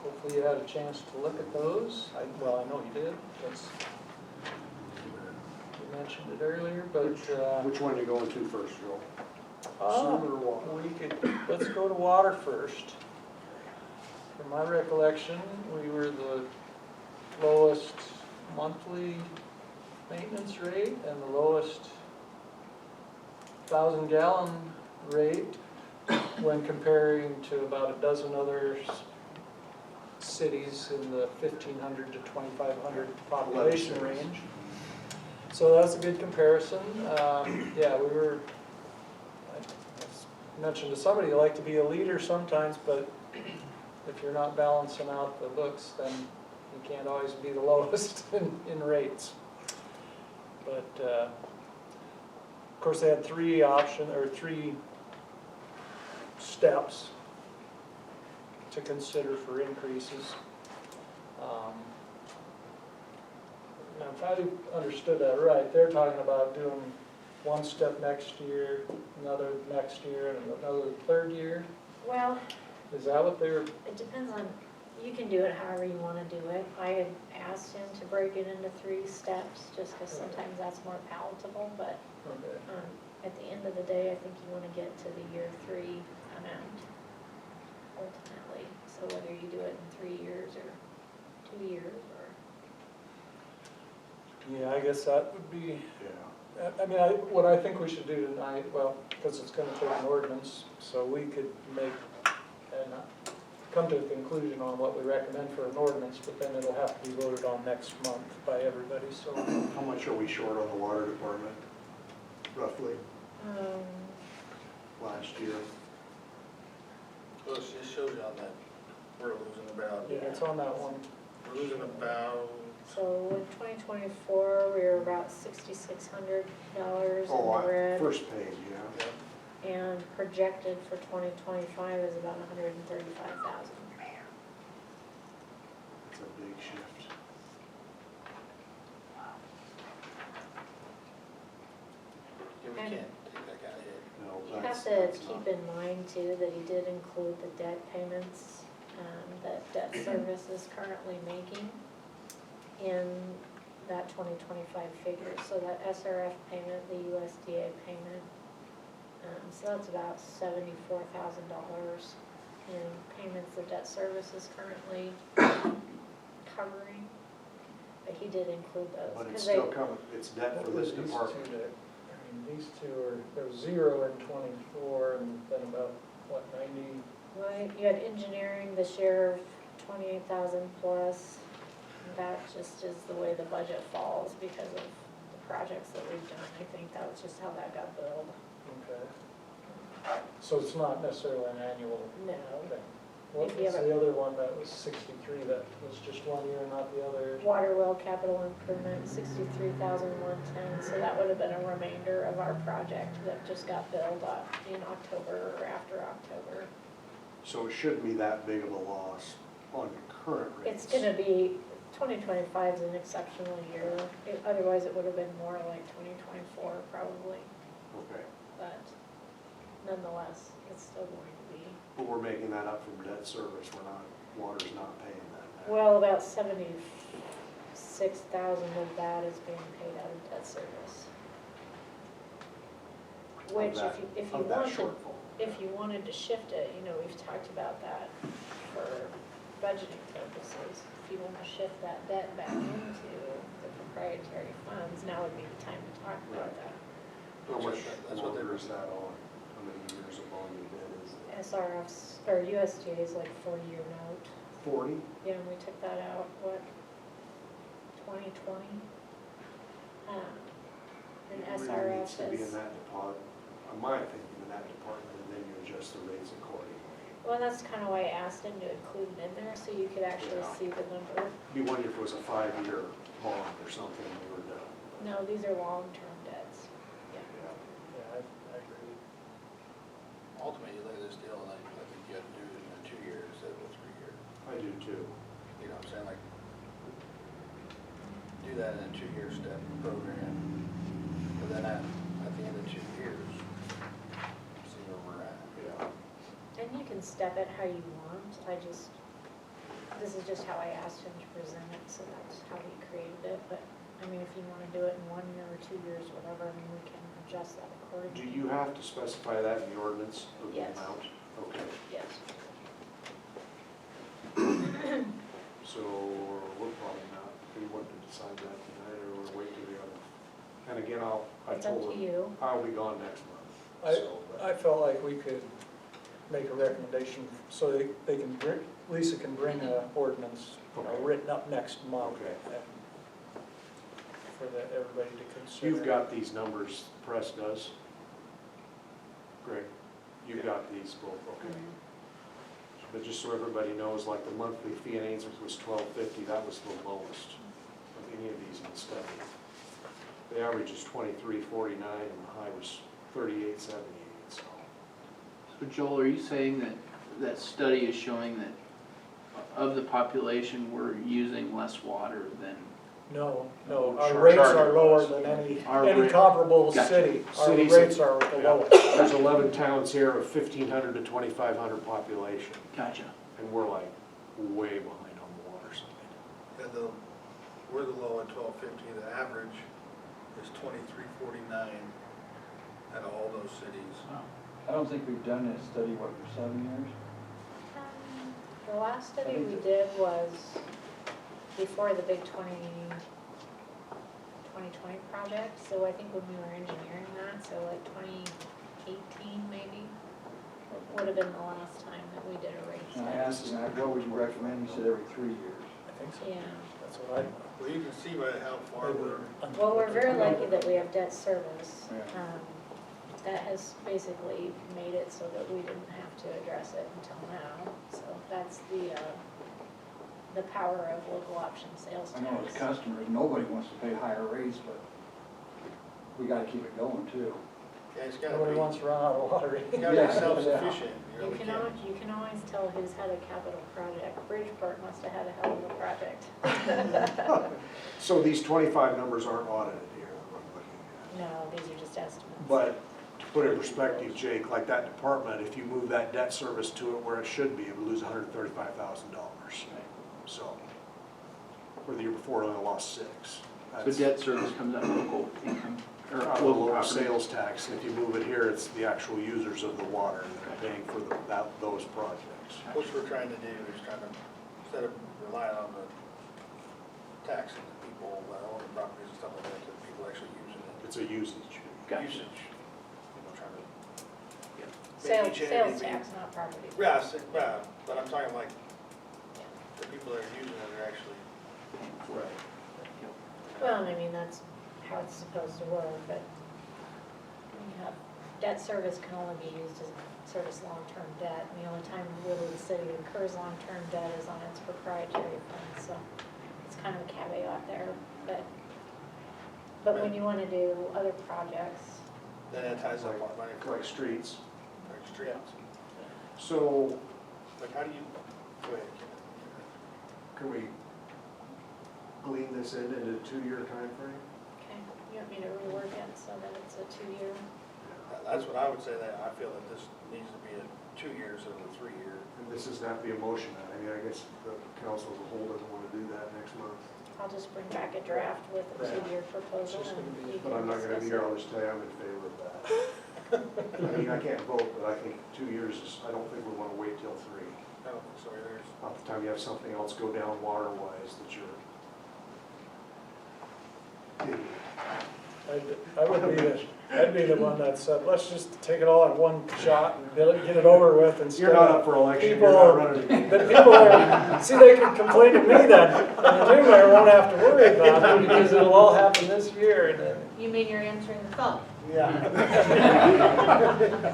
Hopefully you had a chance to look at those. Well, I know you did, because you mentioned it earlier, but, Which one are you going to first, Joel? ah, Sewer or water? let's go to water first. From my recollection, we were the lowest monthly maintenance rate and the lowest 1,000-gallon rate when comparing to about a dozen other cities in the 1,500 to 2,500 population range. So that's a good comparison. Yeah, we were, I mentioned to somebody, you like to be a leader sometimes, but if you're not balancing out the books, then you can't always be the lowest in rates. But, of course, they had three steps to consider for increases. Now, if I understood that right, they're talking about doing one step next year, another next year, and another third year. Well, Is that what they're? it depends on, you can do it however you want to do it. I had asked him to break it into 3 steps, just because sometimes that's more palatable, but Okay. at the end of the day, I think you want to get to the year 3 amount ultimately. So whether you do it in 3 years or 2 years or, Yeah, I guess that would be, Yeah. I mean, what I think we should do tonight, well, because it's gonna take an ordinance, so we could make, and come to a conclusion on what we recommend for an ordinance, but then it'll have to be voted on next month by everybody, so. How much are we short on the water department, roughly, last year? Well, it just shows you on that, we're losing about, Yeah, it's on that one. we're losing about, So in 2024, we were about $6,600 in the red. First page, yeah. And projected for 2025 is about 135,000. It's a big shift. we can't take that kind of hit. No, You that's, have to that's keep not. in mind too that he did include the debt payments that debt service is currently making in that 2025 figure. So that SRF payment, the USDA payment, so that's about $74,000 in payments the debt service is currently covering. But he did include those. But it's 'cause they- still coming, it's debt for What this was these department. two that- I mean, these two are, there was 0 in 24 and then about, what, 90? Right, you had engineering this year of 28,000 plus. That just is the way the budget falls because of the projects that we've done. I think that was just how that got billed. Okay. So it's not necessarily an annual No. thing. What If you was have a- the other one that was 63, that was just 1 year, not the other? Water well capital improvement, 63,110, so that would have been a remainder of our project that just got billed in October or after October. So it shouldn't be that big of a loss on current rates. It's gonna be, 2025 is an exceptional year. Otherwise, it would have been more like 2024 probably, Okay, but nonetheless, it's still going to be. but we're making that up from debt service, we're not, water's not paying that back. Well, about 76,000 of that is being paid out of debt service. Which that- if you Of that wanted, shortfall. if you wanted to shift it, we've talked about that for budgeting purposes. If you want to shift that debt back into the proprietary funds, now would be the time to talk about Right. that. How much That's what they longer were- is that on? How many years of bond debt is it? SRF's, or USDA is like 4-year note. 40? Yeah, and we took that out, 2020? And It really needs SRF to be in is, that department, in my opinion, in that department, and then you adjust the rates accordingly. well, that's kind of why I asked him to include it in there, so you could actually Yeah. see the number. It'd be wonderful if it was a 5-year bond or something, we were done. No, these are long-term debts. Yeah. Yeah, I agree. Ultimately, you look at this deal, and I think you have to do it in 2 years instead of a 3 year. I do too. You know what I'm saying, like, do that in a 2-year step program, but then at the end of 2 years, see where we're at. Yeah. And you can step it how you want, this is just how I asked him to present it, so that's how he created it, but, if you want to do it in 1 year or 2 years, whatever, we can adjust that Do accordingly. you have to specify that in the ordinance of the Yes. amount? Okay, Yes. so we're probably not, we want to decide that tonight, or we'll wait till the other. And again, I It's up told to her, you. I'll be gone next month. I- So, but- I felt like we could make a recommendation so they can, Lisa can bring an ordinance, Okay. written up next month. Okay. and For everybody to consider. You've got these numbers, the press does? Greg, you've got these both, okay. But just so everybody knows, like the monthly fee in Ainsworth was $12.50, that was the lowest of any of these in the study. The average is $23.49 and the high was $38.78, so. So Joel, are you saying that that study is showing that of the population, we're using less water than? No, our Charge- rates charge are lower us. than any Our rate- comparable Gotcha. city. Our Cities- rates are the Yeah. lowest. There's 11 towns here of 1,500 to 2,500 population, Gotcha. and we're like way behind on the water side. And we're the low at 12.50, the average is 23.49 at all those cities. I don't think we've done this study, for 7 years? The last study we did was before the big 2020 2020 project, so I think when we were engineering that, so like 2018 maybe, would have been the last time that we did a rate And I study. asked him, what would you recommend? He said every 3 years. I think so. Yeah, That's what I. Well, you can see by how far we're, well, we're very lucky that we have debt service. Yeah. That has basically made it so that we didn't have to address it until now, so that's the power of local option sales I know as tax. customers, nobody wants to pay higher rates, but we gotta keep it going too. yeah, it's gotta Nobody be, wants to run out of water. you gotta Yeah. be self-sufficient, you You really can can't. always, you can always tell who's had a capital project. Bridgeport must have had a hell of a project. So these 25 numbers aren't audited here, I'm looking at. No, these are just estimates. But to put it in perspective, Jake, like that department, if you move that debt service to it where it should be, it would lose $135,000. So, where the year before it only lost 6. So debt service comes out of local income, or Out of the local local property. sales tax, and if you move it here, it's the actual users of the water that are paying for those projects. What we're trying to do is trying to, instead of relying on the taxing the people that own the properties and stuff like that, that people actually using it. It's a usage. Gotcha. Usage, trying to. Sales, make each sales entity be- tax, not property. Yeah, but I'm talking like, the people that are using it are actually. Right. Well, I mean, that's how it's supposed to work, but you have, debt service can only be used to service long-term debt. And the only time really the city incurs long-term debt is on its proprietary funds, so it's kind of a caveat there. But when you want to do other projects, Then it ties up our money for Like streets. streets. So, Like, how do you, go ahead, can we glean this into a 2-year time frame? okay, you want me to rework it so that it's a 2-year? That's what I would say, that I feel that this needs to be a 2 years instead of a 3 year. And this does not be a motion. I mean, I guess the council as a whole doesn't want to do that next month. I'll just bring back a draft with a 2-year proposal It's just gonna and be- you But I'm can not gonna be discuss here, it. I'll just tell you, I'm in favor of that. I mean, I can't vote, but I think 2 years is, I don't think we want to wait till 3. I don't think so either. Not the time you have something else go down water-wise that you're. I'd be the one that said, let's just take it all in one shot and get it over with instead You're not of up for election, you're people, not running again. but people are, see, they can complain to me then, and the new mayor won't have to worry about it because it'll all happen this year and then, You mean you're answering the phone? yeah.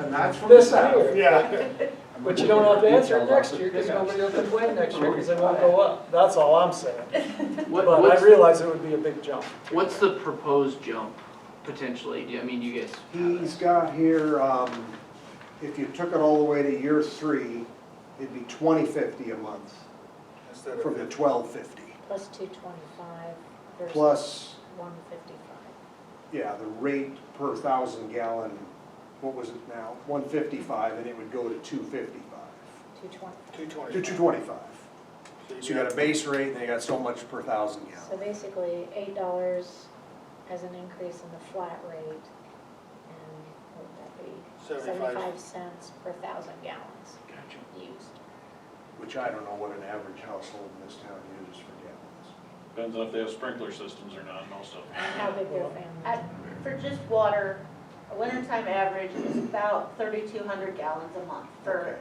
And that's from the This south. year. Yeah. But you don't have to answer it next year because nobody will complain next year because they won't go up. That's all I'm saying. What, But I what's, realize it would be a big jump. what's the proposed jump potentially? I mean, you guys. He's got here, if you took it all the way to year 3, it'd be $20.50 a month Instead of. from the $12.50. Plus 225 versus Plus, 155. yeah, the rate per 1,000 gallon, what was it now? 155, and it would go to 255. 220. 220. To 225. So you got a base rate, and then you got so much per 1,000 So gallon. basically, $8 as an increase in the flat rate, and what would that be? 75 cents per 1,000 gallons used. Which I don't know what an average household in this town uses for gallons. Depends on if they have sprinkler systems or not, most of them. And how big their family At- For just water, a wintertime average is about 3,200 gallons a month for Okay.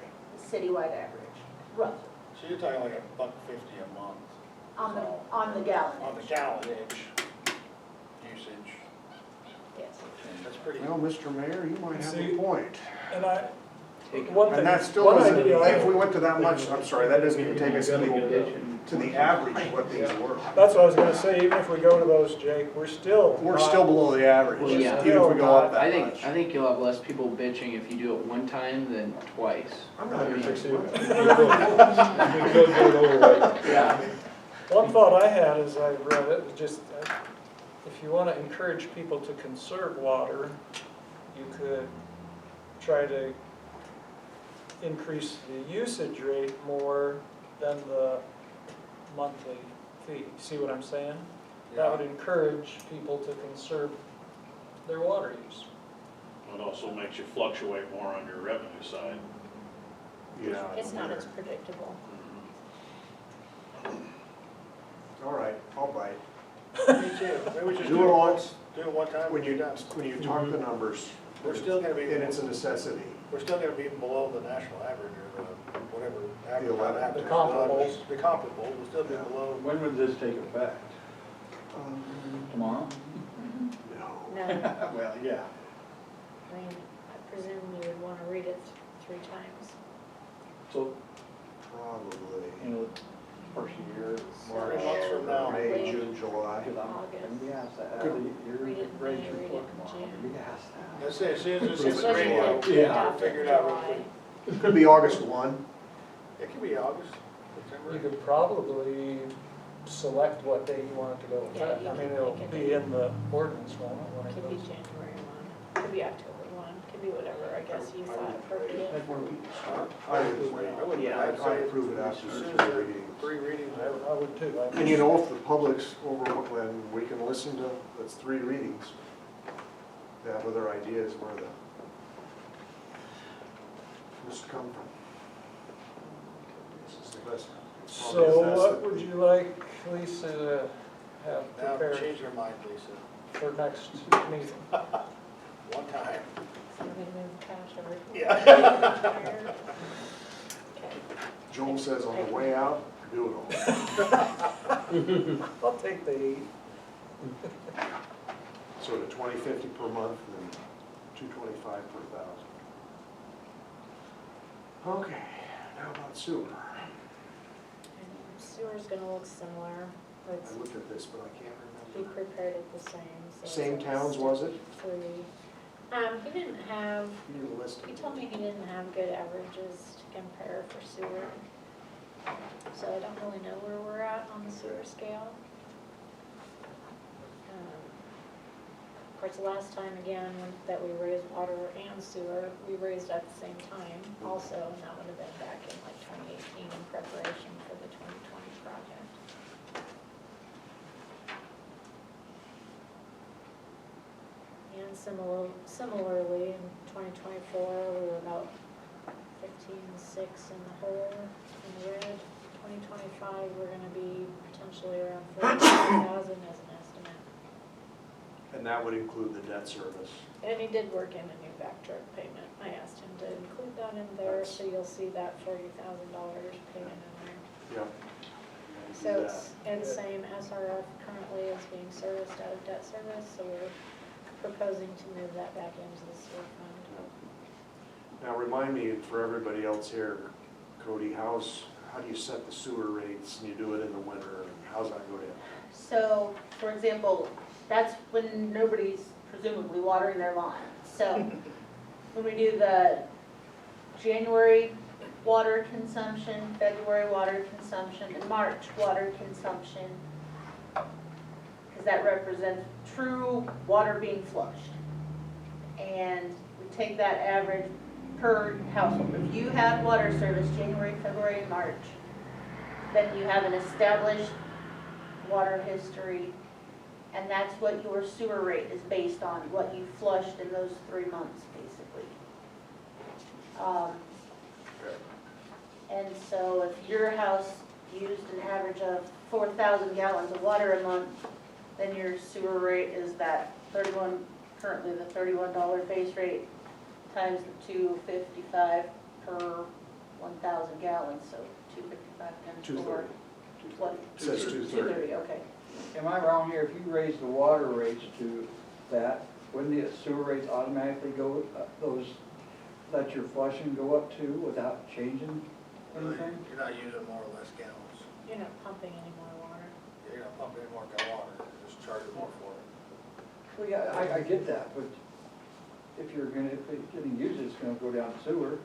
the citywide average, roughly, So you're talking like $1.50 a month. on the gallon. On the gallonage usage. Yes. That's pretty. Well, Mr. Mayor, you might have See, a point. And I, Take one thing, And that still one doesn't, idea, if we went to that much, I'm sorry, that doesn't even take us to the average of what these were. that's what I was gonna say, even if we go to those, Jake, we're still. We're not- still below the average, Well, even yeah. if we go up I that think, much. you'll have less people bitching if you do it one time than twice. I'm not gonna fix you. Yeah. One thought I had as I read it, was just, if you wanna encourage people to conserve water, you could try to increase the usage rate more than the monthly fee. See what I'm saying? That would encourage people to conserve their water use. It also makes you fluctuate more on your revenue side. Yeah. It's not as predictable. All right, I'll bite. Me too. Maybe we just Do it once. Do it one time When when you're you, done. when you talk the numbers, We're still gonna be, and it's a necessity. we're still gonna be below the national average or the whatever. The 11. average, The comparables. The comparables, we'll still be Yeah. below. When would this take effect? Tomorrow? No. No, Well, yeah. I mean, I presume you would wanna read it 3 times. So, Probably. you know, first year, March, Three months from now. May, June, July. because I'm August. gonna be asked that. Could- Your Read it in raise May, read report it in tomorrow. June. I'm gonna be asked that. Let's say as soon as this hits the Especially radio, like Yeah. after figure it out real July. quick. Could be August 1. It could be August, You September. could probably select what day you want it to go Yeah, effect. you I mean, can it'll make it. be in the ordinance, won't it, when it Could be goes? January 1, could be October 1, could be whatever, I guess you thought appropriate. I would wouldn't- yeah, I'd I'd say approve it after as soon as three the readings. 3 readings. I would too. And you know, if the public's overwhelmed, we can listen to, that's 3 readings. They have other ideas where this come from. This is the best. So what would you like Lisa to have Now, prepared change your mind, Lisa. for next meeting? One time. So we're gonna move cash over. Yeah. Okay. Joel says on the way out, do it all. I'll take the 8. So the 2050 per month and 225 per thousand. Okay, now about sewer. And sewer's gonna look similar, it's, I looked at this, but I can't he remember. prepared it the same, so. Same it's towns, was it? 3. He didn't have, You didn't list he it. told me he didn't have good averages to compare for sewer. So I don't really know where we're at on the sewer scale. Of course, the last time again, that we raised water and sewer, we raised at the same time also, and that would have been back in like 2018 in preparation for the 2020 project. And similarly, in 2024, we were about 15.6 in the hole, in the red. 2025, we're gonna be potentially around 40,000 as an estimate. And that would include the debt service. And he did work in a new back truck payment. I asked him to include that in there, so you'll see that $40,000 payment in there. Yep. So it's same SRF currently is being serviced out of debt service, so we're proposing to move that back into the sewer fund. Now remind me, for everybody else here, Cody, how do you set the sewer rates and you do it in the winter? And how's that go down? So, for example, that's when nobody's presumably watering their lawn. So, when we do the January water consumption, February water consumption, and March water consumption, because that represents true water being flushed. And we take that average per household. If you had water service January, February, and March, then you have an established water history, and that's what your sewer rate is based on, what you flushed in those 3 months, basically. And so if your house used an average of 4,000 gallons of water a month, then your sewer rate is that currently the $31 base rate times the $2.55 per 1,000 gallons, so $2.55 times 4. 230. What? It says 230. Okay. Am I wrong here, if you raise the water rates to that, wouldn't the sewer rates automatically go, let your flushing go up too without changing anything? You're not using more or less gallons. You're not pumping any more water. You're not pumping any more water, you're just charging more for it. Well, yeah, I get that, but if it's getting used, it's gonna go down sewer.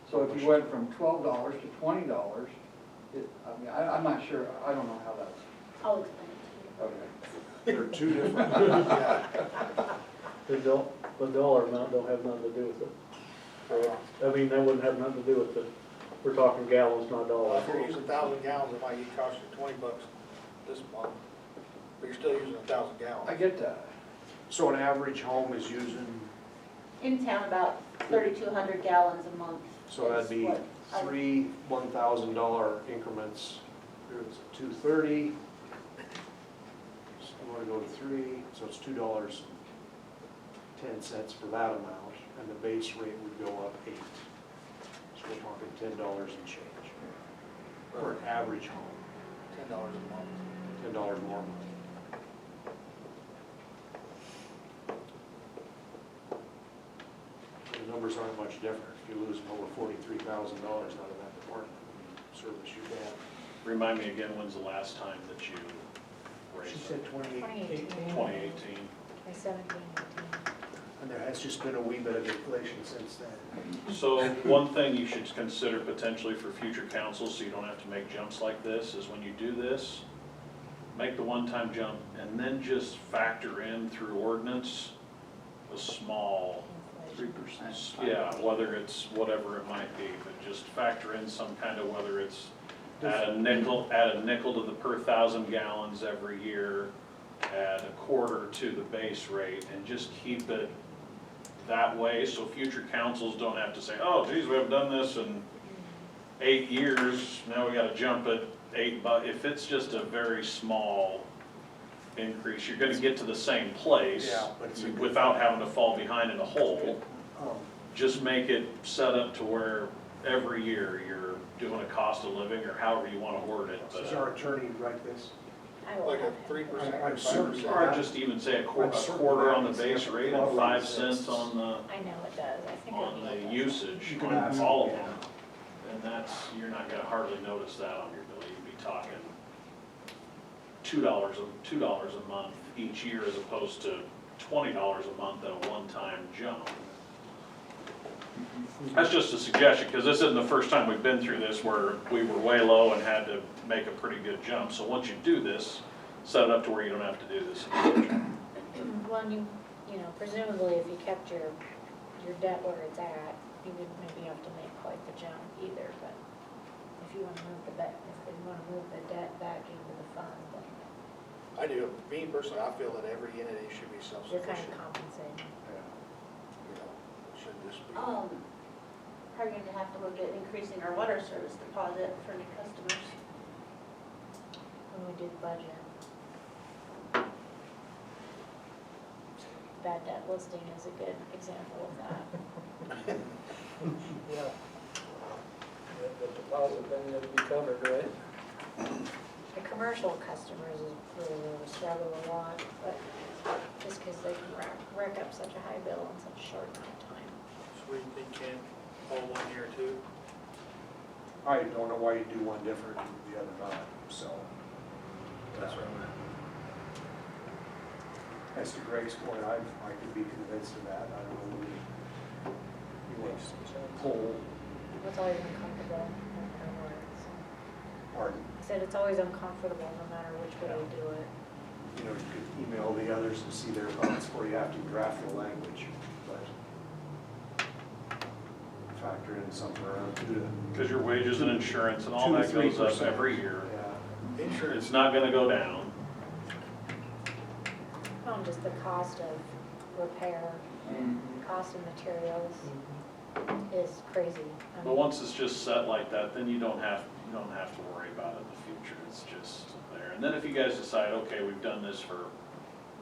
So if you went from $12 to $20, I'm not sure, I don't know how that's, I'll explain it to you. okay. They're two different. Yeah. The dollar amount don't have nothing to do with it. Correct? I mean, that wouldn't have nothing to do with it. We're talking gallons, not Well, dollars. if you're using 1,000 gallons, it might cost you $20 this month, but you're still using 1,000 gallons. I get that. So an average home is using, In town, about 3,200 gallons a month. so that'd is be what I- 3 $1,000 increments. There's 230. You wanna go to 3, so it's $2.10 for that amount, and the base rate would go up 8. So we're talking $10 and change. For an average home, $10 a month. $10 more a month. The numbers aren't much different. If you're losing over $43,000 out of that department, service you get. Remind me again, when's the last time that you raised She it? said 2018. 2018. 2017, 18. And there has just been a wee bit of inflation since then. So one thing you should consider potentially for future councils, so you don't have to make jumps like this, is when you do this, make the one-time jump and then just factor in through ordinance a small, 3%. yeah, whether it's whatever it might be, but just factor in some kind of, whether it's add a nickel to the per 1,000 gallons every year, add a quarter to the base rate, and just keep it that way, so future councils don't have to say, oh geez, we haven't done this in 8 years, now we gotta jump at $8. If it's just a very small increase, you're gonna get to the same place Yeah, but it's a good without having to fall behind in a hole. Um, Just make it set up to where every year you're doing a cost of living, or however you wanna word it, Does but, our attorney write this? I will Like have a him. 3% I'm or certain. 5%. or just even say a quarter on the base rate and 5 cents on the, I know it does, I think. on the it does. usage You can on ask, all of yeah. them. And that's, you're not gonna hardly notice that on your bill, you'd be talking $2 a month each year as opposed to $20 a month at a one-time jump. That's just a suggestion, because this isn't the first time we've been through this where we were way low and had to make a pretty good jump. So once you do this, set it up to where you don't have to do this in the future. Well, you know, presumably if you kept your debt where it's at, you would maybe have to make quite the jump either, but if you wanna move the debt, if you wanna move the debt back into the fund, then I do, me personally, I feel that every entity should be you're kind self-sufficient. of compensating. You know, it shouldn't just be. Probably gonna have to look at increasing our water service deposit for new customers. When we do the budget. Bad debt listing is a good example of that. Yeah. The deposit then had to be covered, right? The commercial customers is really where we struggle a lot, but just because they can rack up such a high bill in such a short amount of time. So we think can hold 1 year or 2. I don't know why you do one different and the other not, so. That's right. As to Greg's point, I could be convinced of that. I don't know. You want to pull, It's always uncomfortable, no matter what. So. pardon, I said it's always uncomfortable, no matter which way you do it. you know, you could email the others and see their thoughts before you have to draft the language, but factor in something around 2 to. Because your wages and insurance and all 2 to that goes up 3%. every year. Yeah. Insurance, It's not gonna go down. Well, just the cost of repair, cost of materials is crazy. I But mean, once it's just set like that, then you don't have to worry about it in the future. It's just there. And then if you guys decide, okay, we've done this for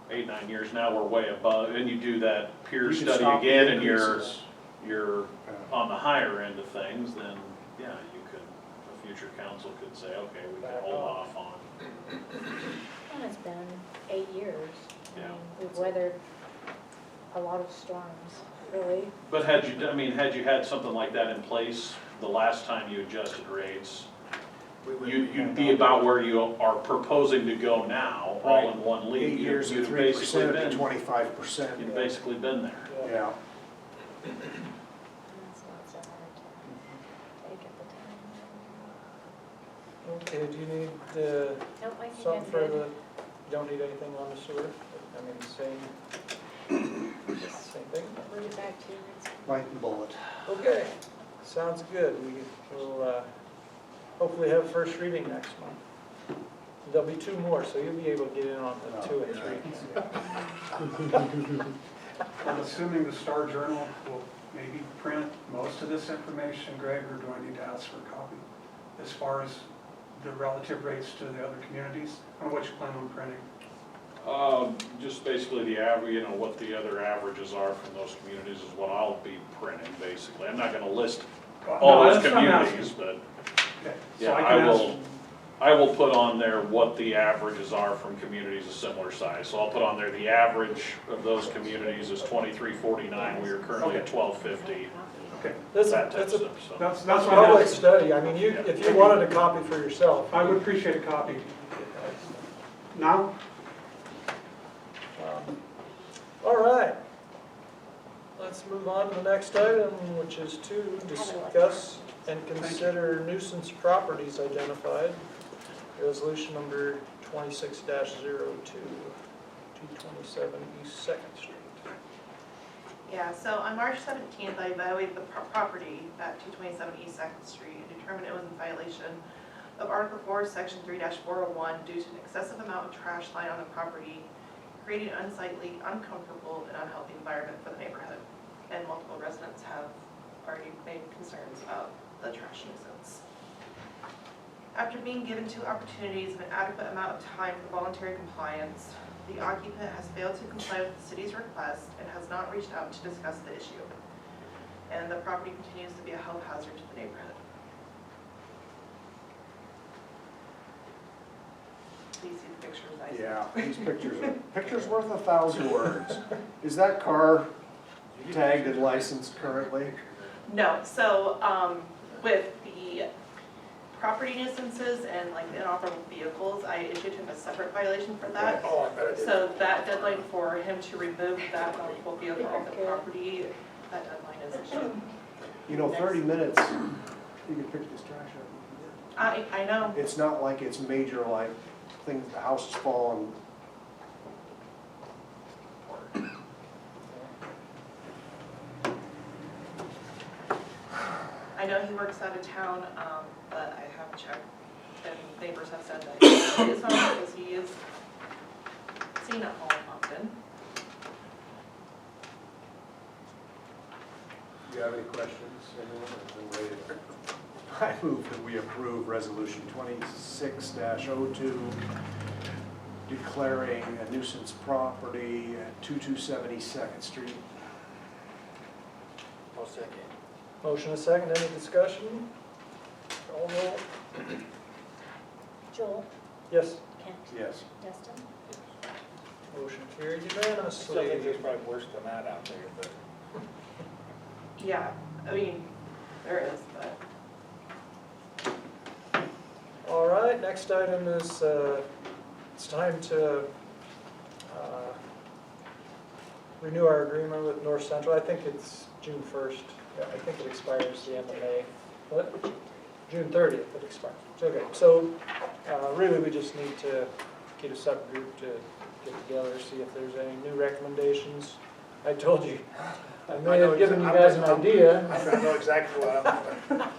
8, 9 years, now we're way above, and you do that peer You can study stop the again and increases. you're Yeah. on the higher end of things, then yeah, you could, a future council could say, okay, we can Back hold off. off on. And it's been 8 years. I Yeah. mean, we've weathered a lot of storms, really. But had you had something like that in place the last time you adjusted rates, we would. you'd be about where you are proposing to go now, all in one league. 8 years You'd at have 3% basically to been, 25%. you'd basically been there. Yeah. And it's not so hard to take at the time. Okay, do you need Nope, I think something I'm for good. the, you don't need anything on the sewer? I mean, same thing? Bring it back to you. Bite the bullet. Okay, sounds good. We will hopefully have first reading next month. There'll be 2 more, so you'll be able to get in on the 2 and 3. I'm assuming the Star Journal will maybe print most of this information, Greg, or do I need to ask for a copy? As far as the relative rates to the other communities, or what you plan on printing? Just basically the average, you know, what the other averages are from those communities is what I'll be printing, basically. I'm not gonna list all No, those that's what I'm asking. communities, but Okay, yeah, so I I can ask, will, I will put on there what the averages are from communities of similar size. So I'll put on there, the average of those communities is 2349, we are currently at 1250, okay, This, that type of it's a stuff, so. that's it's what a I'm public asking. study, I mean, if you wanted a copy for yourself. I would appreciate a copy. Now? All right. Let's move on to the next item, which is to discuss and consider nuisance properties identified. Resolution number 26-02, 227 East Second Street. Yeah, so on March 17th, I evaluated the property at 227 East 2nd Street and determined it was in violation of Article 4, Section 3-401 due to an excessive amount of trash lying on the property, creating an unsightly, uncomfortable, and unhealthy environment for the neighborhood. And multiple residents have already made concerns about the trash nuisance. After being given 2 opportunities and an adequate amount of time for voluntary compliance, the occupant has failed to comply with the city's request and has not reached out to discuss the issue. And the property continues to be a health hazard to the neighborhood. Please see the pictures I sent. Yeah, these pictures worth 1,000 words. Is that car tagged and licensed currently? No, so with the property nuisances and like inoperable vehicles, I issued him a separate violation for that. Oh, I bet it is. So that deadline for him to remove that inoperable vehicle off the property, that deadline is issued. You know, 30 minutes, you can pick this trash up. I know. It's not like it's major, like, things, the house is falling. I know he works out of town, but I have checked, and neighbors have said that he is home because he is seen at home often. Do you have any questions, anyone? I move that we approve resolution 26-02, declaring a nuisance property at 2270 2nd Street. I'll second. Motion and second, any discussion? Call roll. Joel, Yes, Kent, Yes. Justin, motion carried Still think unanimously. there's probably worse than that out there, but. Yeah, I mean, there is, but. All right, next item is, it's time to renew our agreement with North Central. I think it's June 1st. Yeah, I think it expires the end of May. What? June 30th it expires. Okay, so really we just need to get a subgroup to get together, see if there's any new recommendations. I told you, I may have given you guys an idea. I know exactly what I'm doing.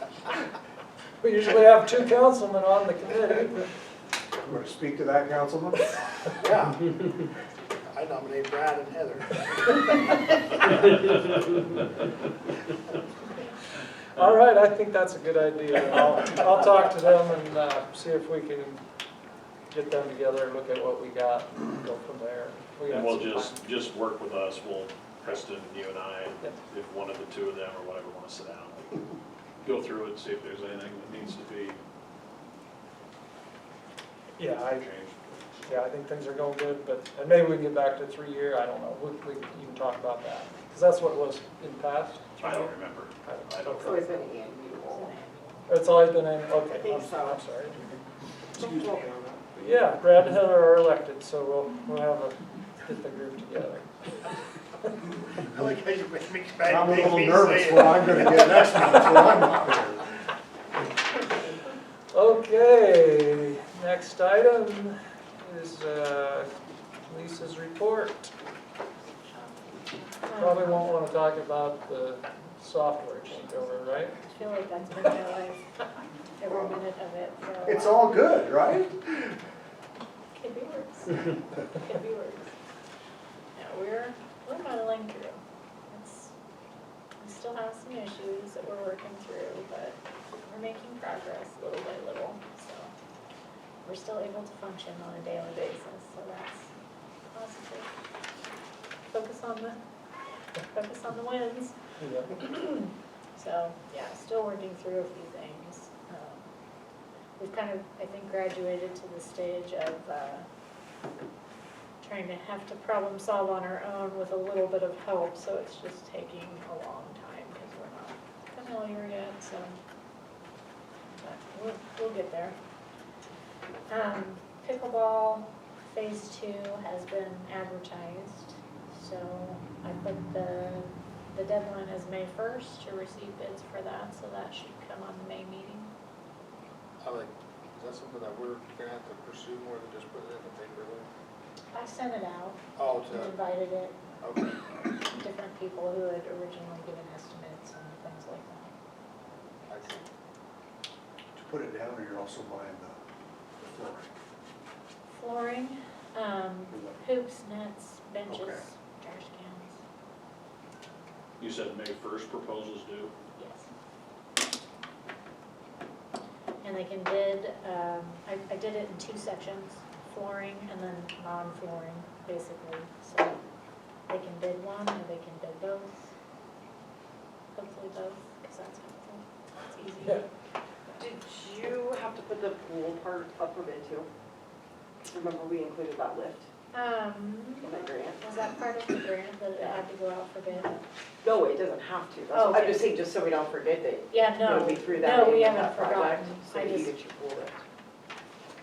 We usually have 2 councilmen on the committee. You want to speak to that, Councilman? Yeah. I nominate Brad and Heather. All right, I think that's a good idea. I'll talk to them and see if we can get them together and look at what we got and go from there. We got And we'll some time. just work with us, we'll, Preston, you and I, Yep. if one of the 2 of them or whatever want to sit down, go through it, see if there's anything that needs to be Yeah, I changed. think things are going good, and maybe we can get back to 3-year, I don't know. We can even talk about that, because that's what it was in the past. I don't remember. I don't It's always been annual. It's always been, okay, I think I'm so. sorry. Excuse me, Yeah, Brad and Heather are elected, so we'll have get the group together. I like how you make me I'm a make little me nervous say what it. I'm gonna get next month when I'm up here. Okay, next item is Lisa's report. Probably won't want to talk about the software changeover, right? I feel like that's been my life, every minute of it for a while. It's all good, right? Could be worse. Could be worse. Yeah, we're muddling through. We still have some issues that we're working through, but we're making progress little by little, so. We're still able to function on a daily basis, so that's positive. Focus on the wins. So, yeah, still working through a few things. We've kind of, I think, graduated to the stage of trying to have to problem solve on our own with a little bit of help, so it's just taking a long time because we're not familiar yet, so. But we'll get there. Pickleball Phase 2 has been advertised, so I put the deadline is May 1st to receive bids for that, so that should come on the May meeting. Is that something that we're gonna have to pursue more than just put it in the paper though? I sent it out Oh, and invited it, okay. different people who had originally given estimates and things like that. I see. To put it down, or you're also buying the flooring? Flooring, hoops, nets, benches, Okay. trash cans, You said May 1st proposals due? yes. And they can bid, I did it in 2 sections, flooring and then non-flooring, basically. So they can bid one or they can bid both. Hopefully both, because that's helpful, that's easy. Yeah. Did you have to put the pool part up for bid too? Remember we included that lift in that grant? Was that part of the grant that it had to go out for bid? No, it doesn't have to. That's Oh, what I'm okay. just saying, just so we don't forget that. Yeah, no, We threw that no, in we with haven't that project, forgotten. so I that you just, get your pool lift.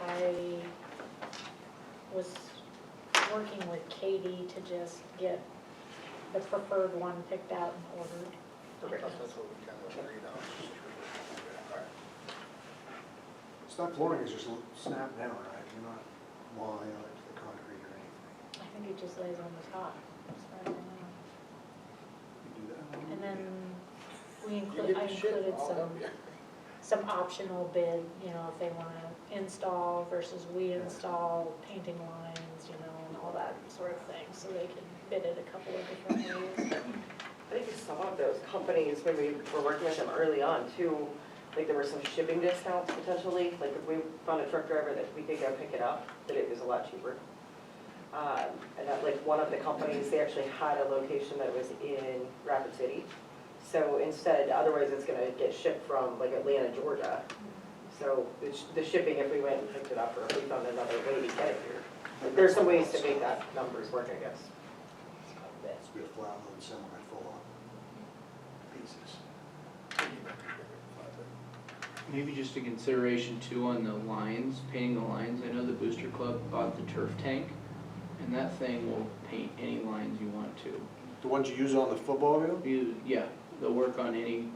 I was working with Katie to just get the preferred one picked out and ordered. Okay, that's what we kind of agreed on. All right. It's not flooring, it's just snap down, right? You're not walling on it to the concrete or anything. I think it just lays on the top, as far as I know. You do that? And then we You include, get I the shit, included I'll help you. some optional bid, you know, if they wanna install versus we install painting lines, you know, and all that sort of thing, so they can bid it a couple of different ways. I think some of those companies, when we were working with them early on too, like there were some shipping discounts potentially, like if we found a truck driver that we could go pick it up, that it was a lot cheaper. And that like one of the companies, they actually had a location that was in Rapid City. So instead, otherwise it's gonna get shipped from like Atlanta, Georgia. So the shipping, if we went and picked it up, or if we found another way to get it here. There's some ways to make that numbers work, I guess. It's be a flat load semi full on pieces. Maybe just a consideration too on the lines, painting the lines. I know the Booster Club bought the turf tank, and that thing will paint any lines you want to. The ones you use on the football field? Yeah, they'll work on any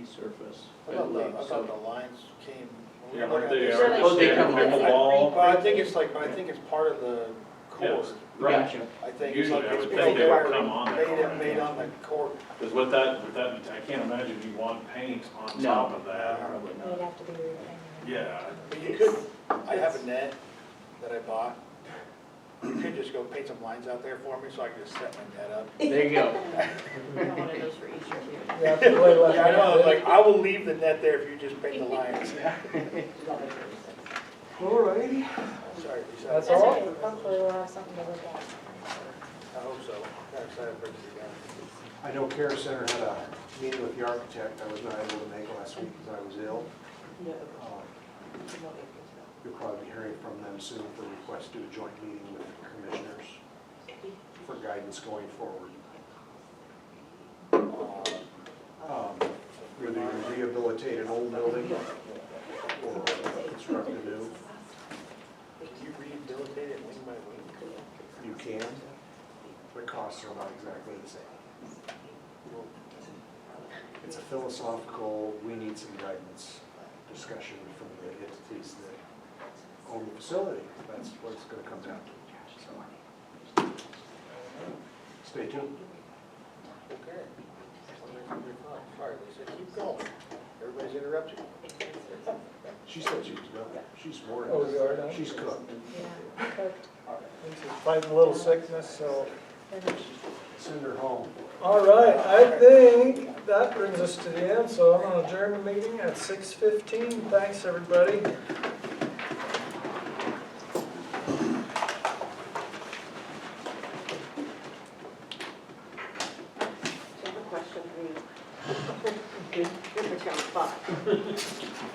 surface, I believe, I so. thought the lines came. Yeah, aren't they, Sure, aren't Oh, they they come standard with pickleball? Well, I think it's part of the court. Yes, right. Gotcha. I think it's Usually like I it's would think they would required, come on there. made on the court. Because with that, I can't imagine you want paint on No. top of that. Probably They'd not. have to be repainted. Yeah. But you could, I have a net that I bought. You could just go paint some lines out there for me so I can just set my net up. There you go. I got one of those for each of you. Yeah, if you really let I know, me- like, I will leave the net there if you just paint the lines. All righty. Sorry, Lisa. That's That's all? okay, hopefully we'll have something to look at. I hope so. I'm excited for it to be done. I know Care Center had a meeting with the architect. I was not able to make last week because I was ill. No, You'll probably be hearing from them soon for request to do a joint meeting with the commissioners for guidance going forward. Whether you rehabilitate an old building or construct a new, Can you rehabilitate it wing by wing? you can. The costs are not exactly the same. It's a philosophical, we need some guidance discussion from the entities that own the facility. That's what it's gonna come down to. So, stay tuned. Okay. Sorry, Lisa, keep going. Everybody's interrupting. She said she was done. She's more. Oh, you are done? She's cooked. Yeah, cooked, She's fighting a little sickness, so. finished. Send her home. All right, I think that brings us to the end, so I'm gonna adjourn the meeting at 6:15. Thanks, everybody. just having fun.